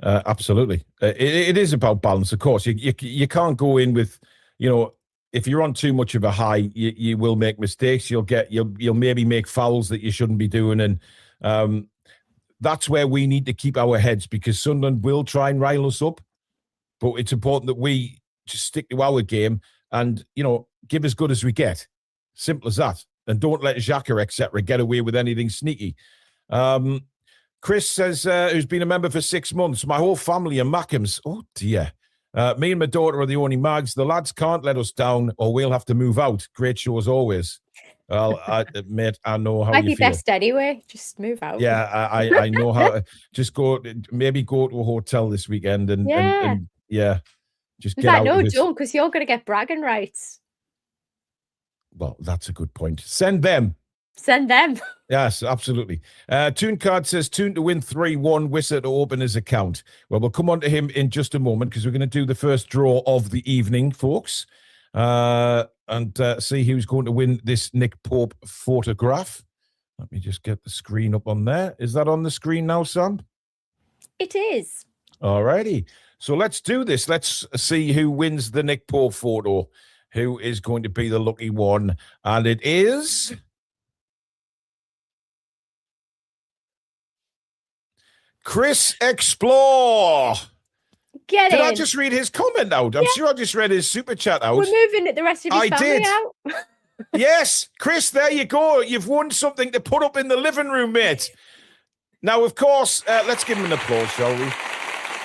Absolutely. It is about balance, of course. You can't go in with, if you're on too much of a high, you will make mistakes. You'll maybe make fouls that you shouldn't be doing. And that's where we need to keep our heads, because Sunderland will try and rile us up. But it's important that we just stick to our game and, give as good as we get. Simple as that. And don't let Xhaka, etc., get away with anything sneaky. Chris says, who's been a member for 6 months, my whole family are Mackhams. Oh, dear. Me and my daughter are the only Mags. The lads can't let us down or we'll have to move out. Great show as always. Well, mate, I know how you feel. Might be best anyway. Just move out. Yeah, I know how. Just go to a hotel this weekend and just get out. No, don't, because you're going to get bragging rights. Well, that's a good point. Send them. Yes, absolutely. Toon Card says Toon to win 3-1, Wissa to open his account. Well, we'll come on to him in just a moment, because we're going to do the first draw of the evening, folks, and see who's going to win this Nick Pope photograph. Let me just get the screen up on there. Is that on the screen now, Sam? It is. All righty. So let's do this. Let's see who wins the Nick Pope photo. Who is going to be the lucky one? And it is Chris Explore. Did I just read his comment out? I'm sure I just read his super chat out. We're moving the rest of his family out. Yes, Chris, there you go. You've won something to put up in the living room, mate. Now, of course, let's give him an applause, shall we?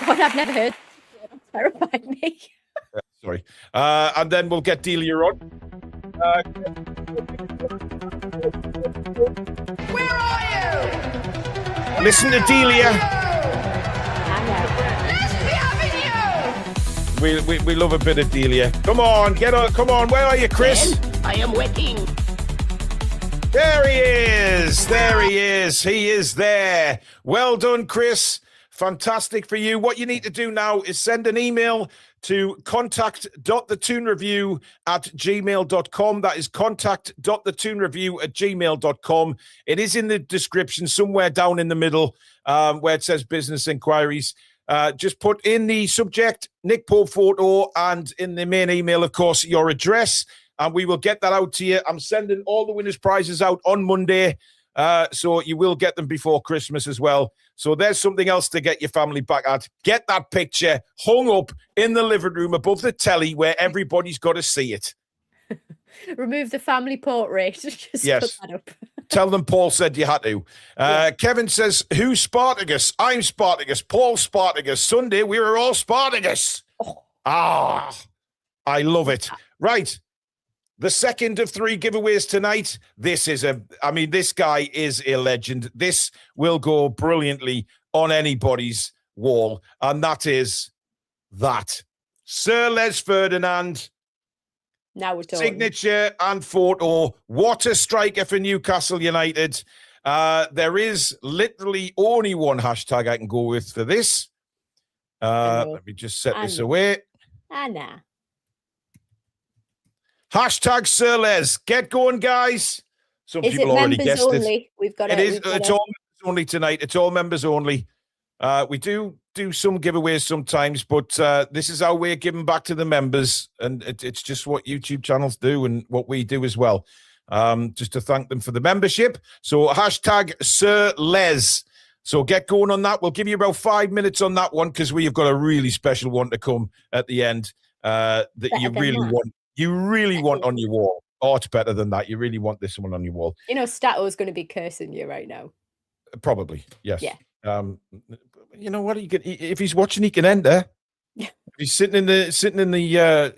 God, I've never heard. That terrified me. Sorry. And then we'll get Delia on. Where are you? Listen to Delia. Let's be having you. We love a bit of Delia. Come on, get on. Come on, where are you, Chris? I am waiting. There he is. There he is. He is there. Well done, Chris. Fantastic for you. What you need to do now is send an email to contact.thetoonreview@gmail.com. That is contact.thetoonreview@gmail.com. It is in the description somewhere down in the middle where it says business inquiries. Just put in the subject, Nick Pope photo, and in the main email, of course, your address, and we will get that out to you. I'm sending all the winners' prizes out on Monday, so you will get them before Christmas as well. So there's something else to get your family back at. Get that picture hung up in the living room above the telly where everybody's got to see it. Remove the family portrait. Just yes. put that up. Tell them Paul said you had to. Kevin says, who's Spartacus? I'm Spartacus. Paul's Spartacus. Sunday, we were all Spartacus. Oh. I love it. Right. The second of 3 giveaways tonight. This guy is a legend. This will go brilliantly on anybody's wall. And that is that. Sir Les Ferdinand. Now we're talking. Signature and photo. What a striker for Newcastle United. There is literally only one hashtag I can go with for this. Let me just set this away. Anna. Hashtag Sir Les. Get going, guys. Some people already guessed only? it. It's all members only tonight. It's all members only. We do some giveaways sometimes, but this is our way of giving back to the members, and it's just what YouTube channels do and what we do as well. Just to thank them for the membership. So hashtag Sir Les. So get going on that. We'll give you about 5 minutes on that one because we have got a really special one to come at the end that you really want. You really want on your wall. Oh, it's better than that. You really want this one on your wall. You know, Stato's going to be cursing you right now. Probably, yes. Yeah. You know what? If he's watching, he can enter. If he's sitting in the,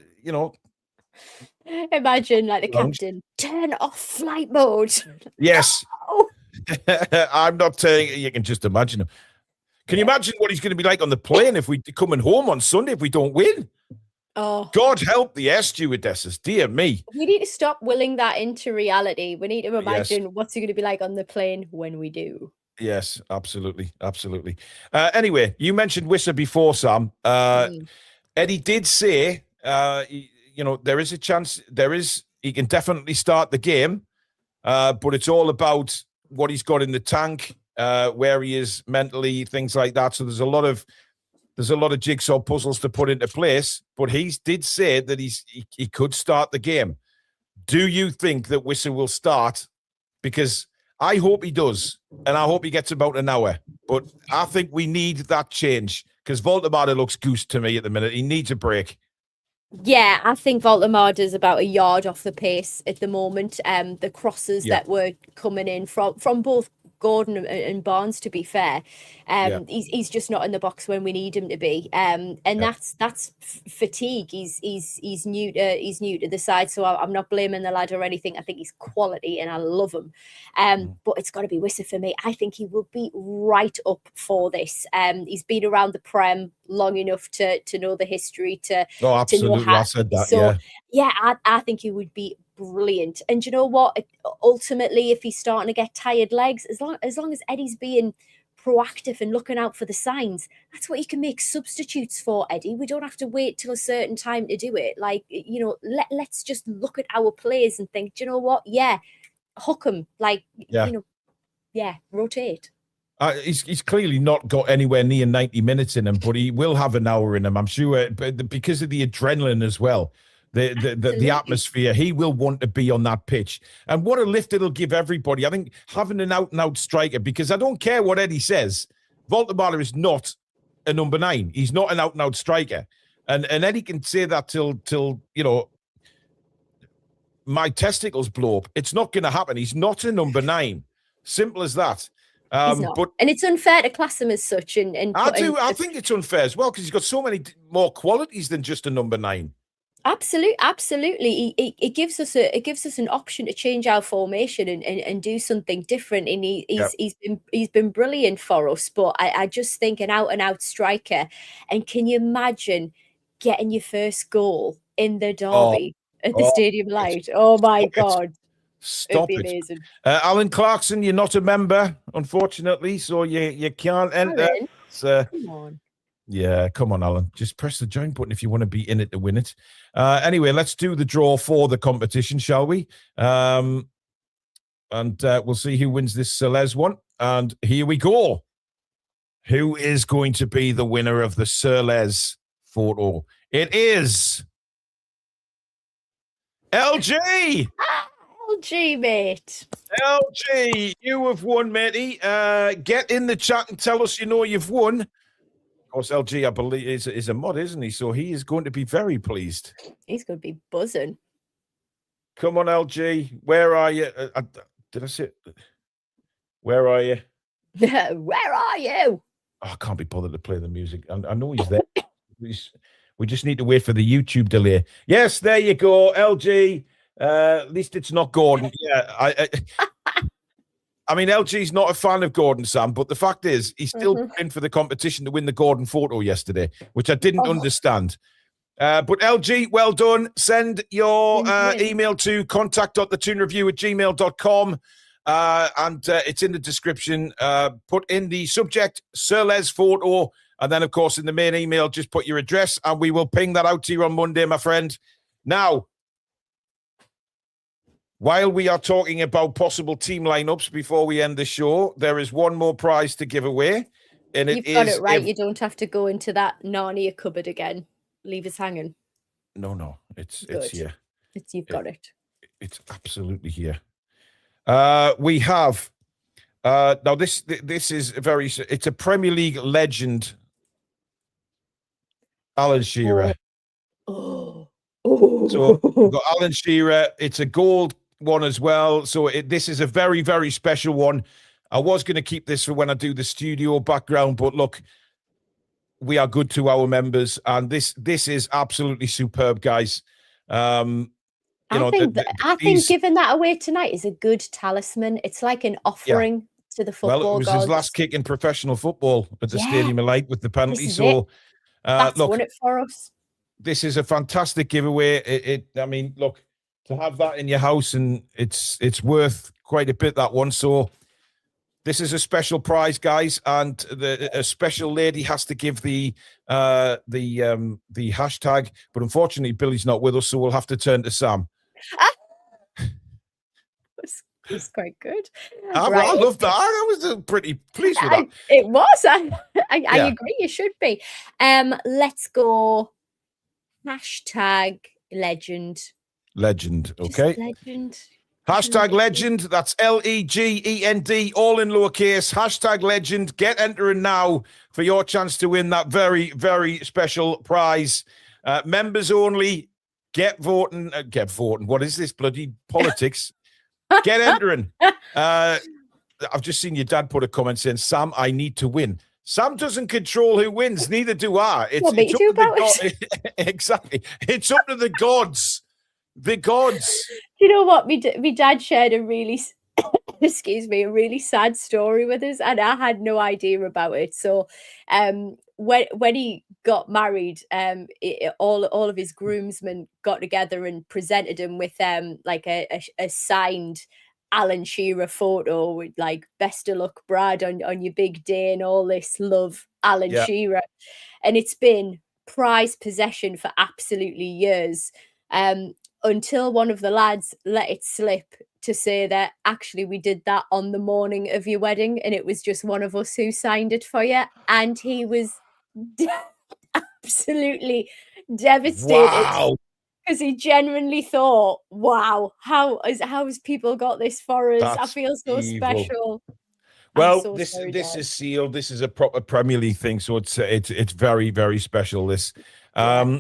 Imagine like the captain, turn off flight mode. Yes. No! I'm not telling you. You can just imagine him. Can you imagine what he's going to be like on the plane if we coming home on Sunday if we don't win? Oh, God help the air stewardesses. Dear me. We need to stop willing that into reality. We need to imagine what's it going to be like on the plane when we do. Yes, absolutely. Absolutely. Anyway, you mentioned Wissa before, Sam. Eddie did say, there is a chance, he can definitely start the game, but it's all about what he's got in the tank, where he is mentally, things like that. So there's a lot of jigsaw puzzles to put into place, but he did say that he could start the game. Do you think that Wissa will start? Because I hope he does, and I hope he gets about an hour. But I think we need that change because Voldemar looks goose to me at the minute. He needs a break. Yeah, I think Voldemar is about a yard off the pace at the moment. The crosses that were coming in from both Gordon and Barnes, to be fair, he's just not in the box when we need him to be, and that's fatigue. He's new to the side, so I'm not blaming the lad or anything. I think he's quality and I love him, but it's got to be Wissa for me. I think he will be right up for this. He's been around the Prem long enough to know the history to absolutely. To know how, I said that. so, I think he would be brilliant. And you know what? Ultimately, if he's starting to get tired legs, as long as Eddie's being proactive and looking out for the signs, that's what you can make substitutes for, Eddie. We don't have to wait till a certain time to do it. Like, let's just look at our players and think, do you know what? Yeah, hook them. Like, rotate. He's clearly not got anywhere near 90 minutes in him, but he will have an hour in him, I'm sure, because of the adrenaline as well. The atmosphere, he will want to be on that pitch. And what a lift it'll give everybody. I think having an out-and-out striker, because I don't care what Eddie says, Voldemar is not a number 9. He's not an out-and-out striker. And Eddie can say that till my testicles blow up. It's not going to happen. He's not a number 9. Simple as that. But it's unfair to class him as such. And I think it's unfair as well because he's got so many more qualities than just a number 9. Absolutely. It gives us an option to change our formation and do something different. And he's been brilliant for us. But I just think an out and out striker. And can you imagine getting your first goal in the derby at the Stadium Light. Oh my God. Stop It'd it. be amazing. Alan Clarkson, you're not a member, unfortunately, so you can't enter. Come on. Yeah, come on, Alan. Just press the join button if you want to be in it to win it. Anyway, let's do the draw for the competition, shall we? And we'll see who wins this Celeste one. And here we go. Who is going to be the winner of the Celeste photo? It is LG. LG, mate. LG, you have won, matey. Get in the chat and tell us you know you've won. Of course, LG, I believe, is a mod, isn't he? So he is going to be very pleased. He's going to be buzzing. Come on, LG. Where are you? Did I say? Where are you? Where are you? Oh, I can't be bothered to play the music. I know he's there. We just need to wait for the YouTube delay. Yes, there you go, LG. At least it's not Gordon. Yeah, I mean, LG's not a fan of Gordon, Sam, but the fact is he's still in for the competition to win the Gordon photo yesterday, which I didn't understand. But LG, well done. Send your email to contact.thetoonreview@gmail.com. And it's in the description. Put in the subject, Sir Les photo. And then, of course, in the main email, just put your address and we will ping that out to you on Monday, my friend. Now, while we are talking about possible team lineups before we end the show, there is one more prize to give away. And You've got it right. You don't have to go into that Narnia cupboard again. Leave us hanging. No, it's here. You've got it. It's absolutely here. We have now this is it's a Premier League legend, Alan Shearer. So we've got Alan Shearer. It's a gold one as well. So this is a very, very special one. I was going to keep this for when I do the studio background, but look, we are good to our members, and this is absolutely superb, guys. I think giving that away tonight is a good talisman. It's like an offering to the football. Well, it was gods. his last kick in professional football at the Stadium of Light with the penalty. So that's won it for us. This is a fantastic giveaway. I mean, look, to have that in your house, and it's worth quite a bit, that one. So this is a special prize, guys, and a special lady has to give the hashtag. But unfortunately, Billy's not with us, so we'll have to turn to Sam. It's quite good. I love that. I was pretty pleased with that. It was. I agree. You should be. Let's go. Hashtag legend. Legend. Okay. Just legend. Hashtag legend. That's LEGEND, all in lowercase. Hashtag legend. Get entering now for your chance to win that very, very special prize. Members only. Get voting. Get voting. What is this bloody politics? Get entering. I've just seen your dad put a comment saying, Sam, I need to win. Sam doesn't control who wins. Neither do I. It's up to the gods. Exactly. It's up to the gods. The gods. You know what? My dad shared a really, a really sad story with us, and I had no idea about it. So, when he got married, all of his groomsmen got together and presented him with like a signed Alan Shearer photo with like "Best of luck, Brad, on your big day" and all this, love, Alan Shearer, and it's been prized possession for absolutely years. Until one of the lads let it slip to say that actually we did that on the morning of your wedding and it was just one of us who signed it for you. And he was absolutely devastated because he genuinely thought, wow, how has people got this for us? I feel so special. Well, this is sealed. This is a proper Premier League thing, so it's very, very special. This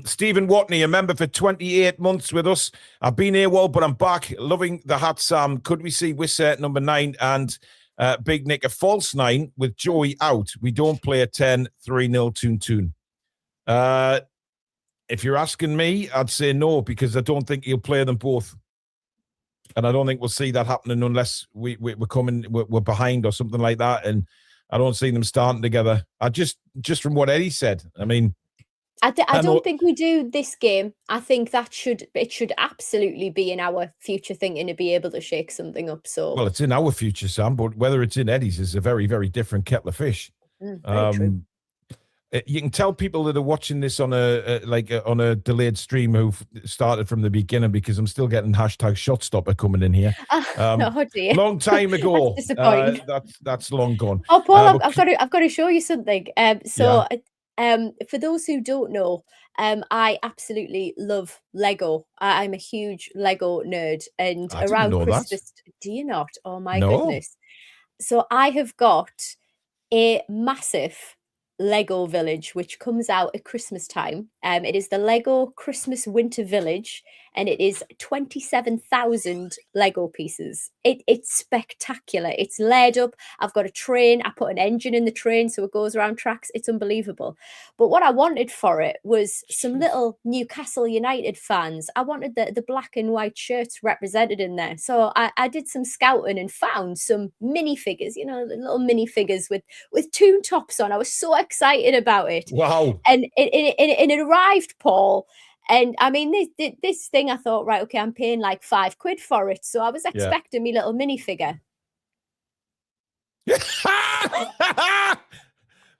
Stephen Watney, a member for 28 months with us. I've been AWOL, but I'm back. Loving the hat, Sam. Could we see Wisser number 9 and Big Nick a false 9 with Joey out? We don't play a 10, 3-0 Toon. If you're asking me, I'd say no, because I don't think he'll play them both. And I don't think we'll see that happening unless we're behind or something like that. And I don't see them starting together. Just from what Eddie said, I mean, I don't think we do this game. I think it should absolutely be in our future thinking to be able to shake something up. So, well, it's in our future, Sam, but whether it's in Eddie's is a very, very different kettle of fish. Very true. You can tell people that are watching this on a delayed stream who've started from the beginning, because I'm still getting hashtag shot stopper coming in here. Oh dear. Long time ago. That's disappointing. That's long gone. Oh, Paul, I've got to show you something. For those who don't know, I absolutely love Lego. I'm a huge Lego nerd, and I didn't around know that. Christmas, do you not? Oh my No. goodness! So I have got a massive Lego village which comes out at Christmas time. It is the Lego Christmas Winter Village, and it is 27,000 Lego pieces. It's spectacular. It's laid up. I've got a train. I put an engine in the train so it goes around tracks. It's unbelievable. But what I wanted for it was some little Newcastle United fans. I wanted the black and white shirts represented in there. So I did some scouting and found some minifigures, the little minifigures with Toon tops on. I was so excited about it. Wow. And it arrived, Paul. And I mean, this thing, I thought, right, okay, I'm paying like £5 for it. So I was expecting me little minifigure.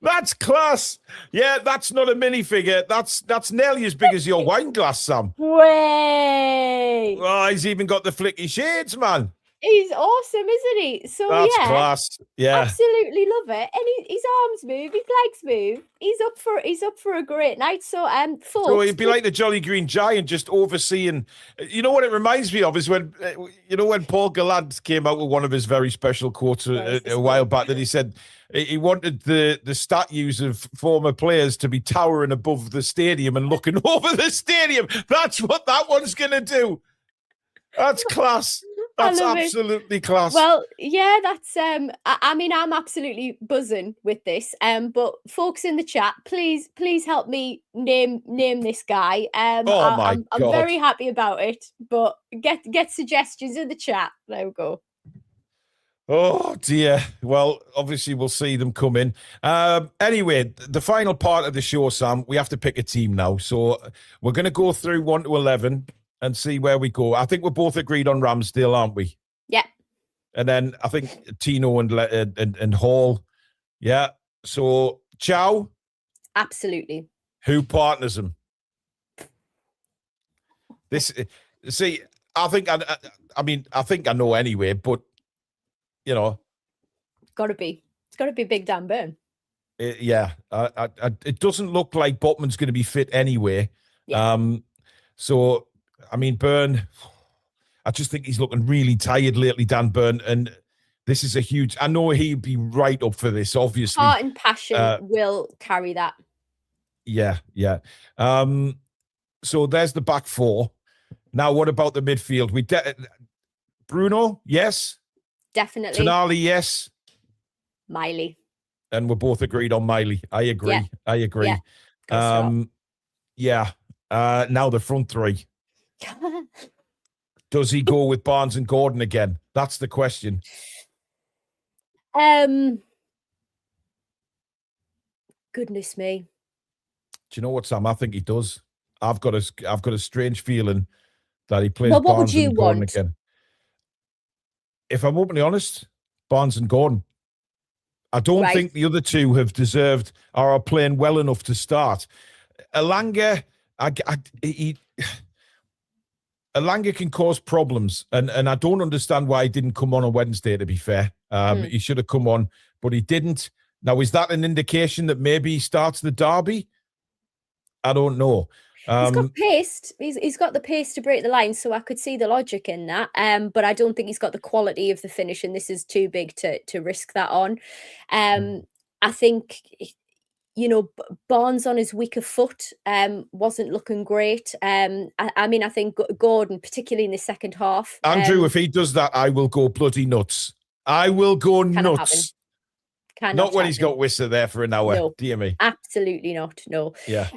That's class. Yeah, that's not a minifigure. That's nearly as big as your wine glass, Sam. Way. Oh, he's even got the flicky shades, man. He's awesome, isn't he? So that's class. Yeah, absolutely love it. And his arms move, his legs move. He's up for a great night. So folks, so he'd be like the Jolly Green Giant, just overseeing. You know what it reminds me of is when when Paul Gallant came out with one of his very special quotes a while back, that he said he wanted the statues of former players to be towering above the stadium and looking over the stadium. That's what that one's gonna do. That's class. That's absolutely class. Well, yeah, that's I mean, I'm absolutely buzzing with this. But folks in the chat, please help me name this guy. I'm very happy about it. But get suggestions in the chat. There we go. Oh dear. Well, obviously we'll see them come in. Anyway, the final part of the show, Sam, we have to pick a team now. So we're going to go through 1 to 11 and see where we go. I think we're both agreed on Ramsdale, aren't we? Yeah. And then I think Tino and Hall. Yeah. So Chow. Absolutely. Who partners him? See, I think I know anyway, but it's got to be Big Dan Burn. Yeah. It doesn't look like Botman's going to be fit anyway. Yeah. So I mean, Byrne, I just think he's looking really tired lately, Dan Byrne. And this is a huge, I know he'd be right up for this, obviously. Heart and passion will carry that. Yeah. So there's the back four. Now, what about the midfield? Bruno, yes. Definitely. Tonali, yes. Miley. And we're both agreed on Miley. I agree. Yeah. I agree. Yeah. Now the front three. Does he go with Barnes and Gordon again? That's the question. Goodness me. Do you know what, Sam? I think he does. I've got a strange feeling that he plays Well, what Barnes would you and Gordon want? again. If I'm openly honest, Barnes and Gordon. I don't think the other two have deserved or are playing well enough to start. Elanga, Elanga can cause problems, and I don't understand why he didn't come on Wednesday, to be fair. He should have come on, but he didn't. Now, is that an indication that maybe he starts the derby? I don't know. He's got pace. He's got the pace to break the line, so I could see the logic in that. But I don't think he's got the quality of the finish, and this is too big to risk that on. I think, Barnes on his weaker foot wasn't looking great. I think Gordon, particularly in the second half. Andrew, if he does that, I will go bloody nuts. I will go nuts. Not when he's got Whistler there for an hour. No, dear me. Absolutely not. No. Yeah.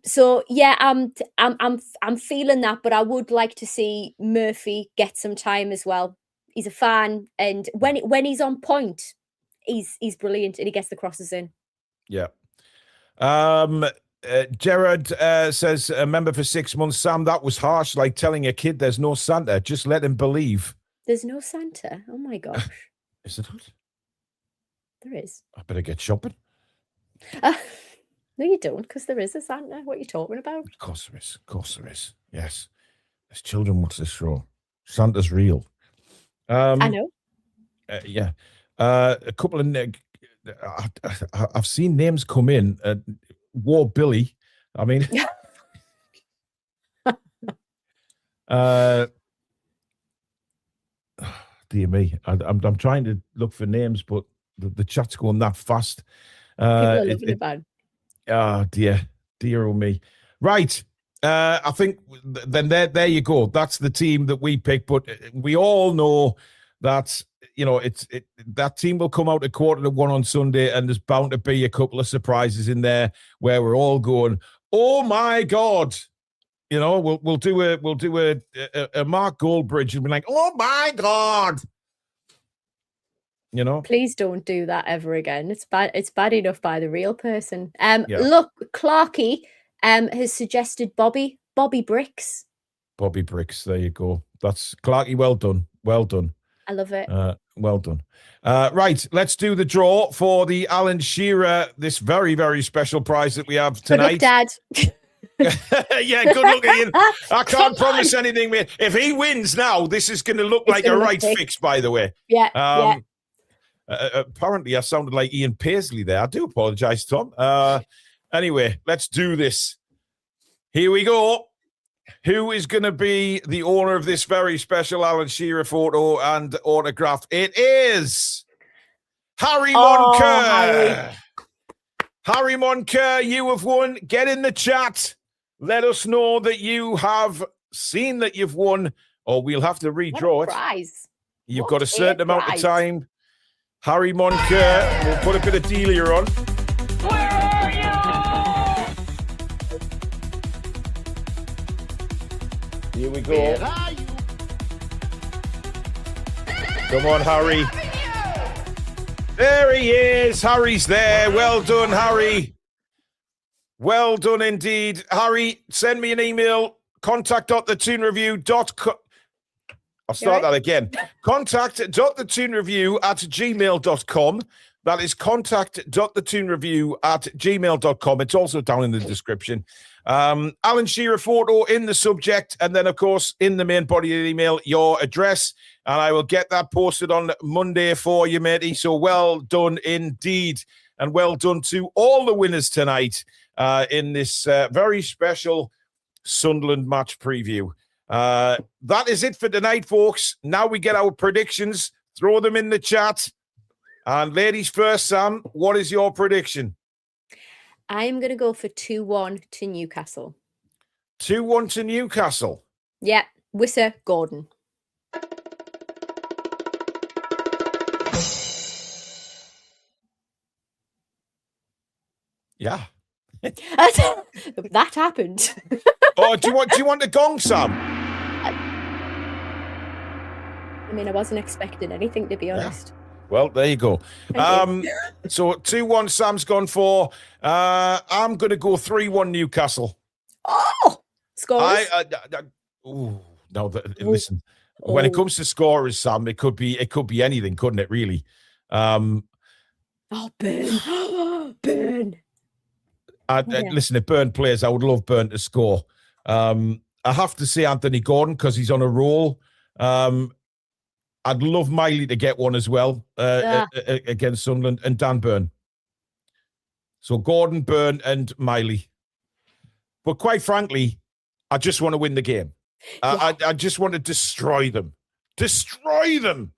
So yeah, I'm feeling that, but I would like to see Murphy get some time as well. He's a fan, and when he's on point, he's brilliant, and he gets the crosses in. Yeah. Gerard says, a member for 6 months. Sam, that was harsh, like telling a kid there's no Santa. Just let him believe. There's no Santa? Oh, my gosh. Is it not? There is. I better get shopping. No, you don't, because there is a Santa. What are you talking about? Of course there is. Of course there is. Yes. There's children watch this show. Santa's real. I know. Yeah. A couple of... I've seen names come in. War Billy. I mean... dear me. I'm trying to look for names, but the chat's going that fast. People are loving it, man. Oh, dear. Dear oh me. Right. I think then there you go. That's the team that we picked. But we all know that, you know, that team will come out at 1:45 on Sunday, and there's bound to be a couple of surprises in there where we're all going, oh my God. You know, we'll do a Mark Goldbridge and be like, oh my God. You know, please don't do that ever again. It's bad. It's bad enough by the real person. Yeah. Look, Clarky has suggested Bobby Bricks. Bobby Bricks. There you go. That's Clarky. Well done. Well done. I love it. Well done. Right, let's do the draw for the Alan Shearer, this very, very special prize that we have tonight. Good luck, Dad. Yeah, good luck, Ian. I can't promise anything, mate. If he wins now, this is going to look like a right fix, by the way. Yeah. Yeah. Apparently, I sounded like Ian Paisley there. I do apologise, Tom. Anyway, let's do this. Here we go. Who is going to be the owner of this very special Alan Shearer photo and autograph? It is Harry Monker. Harry Monker, you have won. Get in the chat. Let us know that you have seen that you've won, or we'll have to redraw it. Prize. You've got a certain amount of time. Harry Monker, we'll put a bit of dealer on. Where are you? Here we go. Come on, Harry. There he is. Harry's there. Well done, Harry. Well done indeed. Harry, send me an email. contact.thetoonreview.com. I'll start that again. Contact.thetoonreview@gmail.com. That is contact.thetoonreview@gmail.com. It's also down in the description. Alan Shearer photo in the subject, and then, of course, in the main body of the email, your address, and I will get that posted on Monday for you, matey. So well done indeed, and well done to all the winners tonight in this very special Sunderland match preview. That is it for tonight, folks. Now we get our predictions. Throw them in the chat. And ladies first, Sam, what is your prediction? I'm going to go for 2-1 to Newcastle. 2-1 to Newcastle? Yeah, Wissa Gordon. Yeah. That happened. Oh, do you want a gong, Sam? I mean, I wasn't expecting anything, to be honest. Yeah. Well, there you go. So 2-1 Sam's gone for. I'm going to go 3-1 Newcastle. Oh, scorers. Listen. When it comes to scorers, Sam, it could be anything, couldn't it? Really. Burn. Burn. Listen, if Burn plays, I would love Burn to score. I have to say Anthony Gordon because he's on a roll. I'd love Miley to get one as well against Sunderland, and Dan Burn. So Gordon, Burn, and Miley. But quite frankly, I just want to win the game. I just want to destroy them. Destroy them.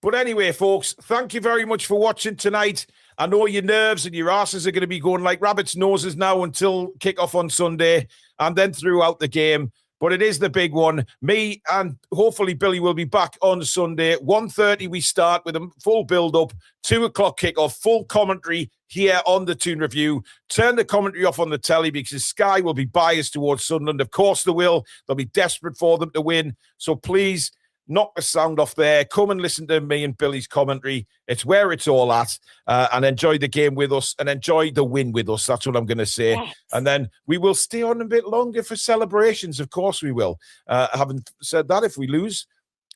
But anyway, folks, thank you very much for watching tonight. I know your nerves and your asses are going to be going like rabbits' noses now until kick-off on Sunday and then throughout the game. But it is the big one. Me and hopefully Billy will be back on Sunday. 1:30 we start with a full build-up. 2 o'clock kick-off, full commentary here on the Toon Review. Turn the commentary off on the telly because Sky will be biased towards Sunderland. Of course they will. They'll be desperate for them to win. So please knock the sound off there. Come and listen to me and Billy's commentary. It's where it's all at. And enjoy the game with us and enjoy the win with us. That's what I'm going to say. Yes. And then we will stay on a bit longer for celebrations. Of course we will. Having said that, if we lose,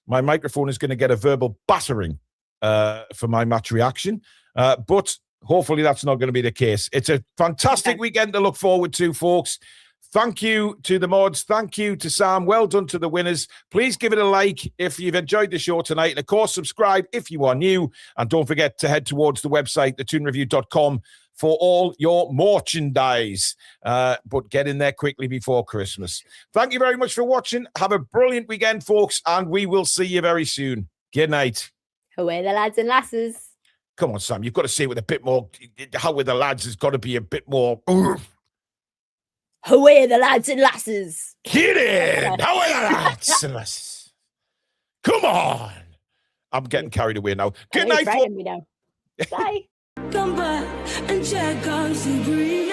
my microphone is going to get a verbal battering for my match reaction. But hopefully that's not going to be the case. It's a fantastic weekend to look forward to, folks. Thank you to the mods. Thank you to Sam. Well done to the winners. Please give it a like if you've enjoyed the show tonight. And, of course, subscribe if you are new. And don't forget to head towards the website, thetoonreview.com, for all your merchandise. But get in there quickly before Christmas. Thank you very much for watching. Have a brilliant weekend, folks. And we will see you very soon. Good night. Away the lads and lasses. Come on, Sam. You've got to say it with a bit more. How with the lads has got to be a bit more. Away the lads and lasses. Get in! How are the lads and lasses? Come on! I'm getting carried away now. Good night, folks. Bye. Come back and check out the breeze.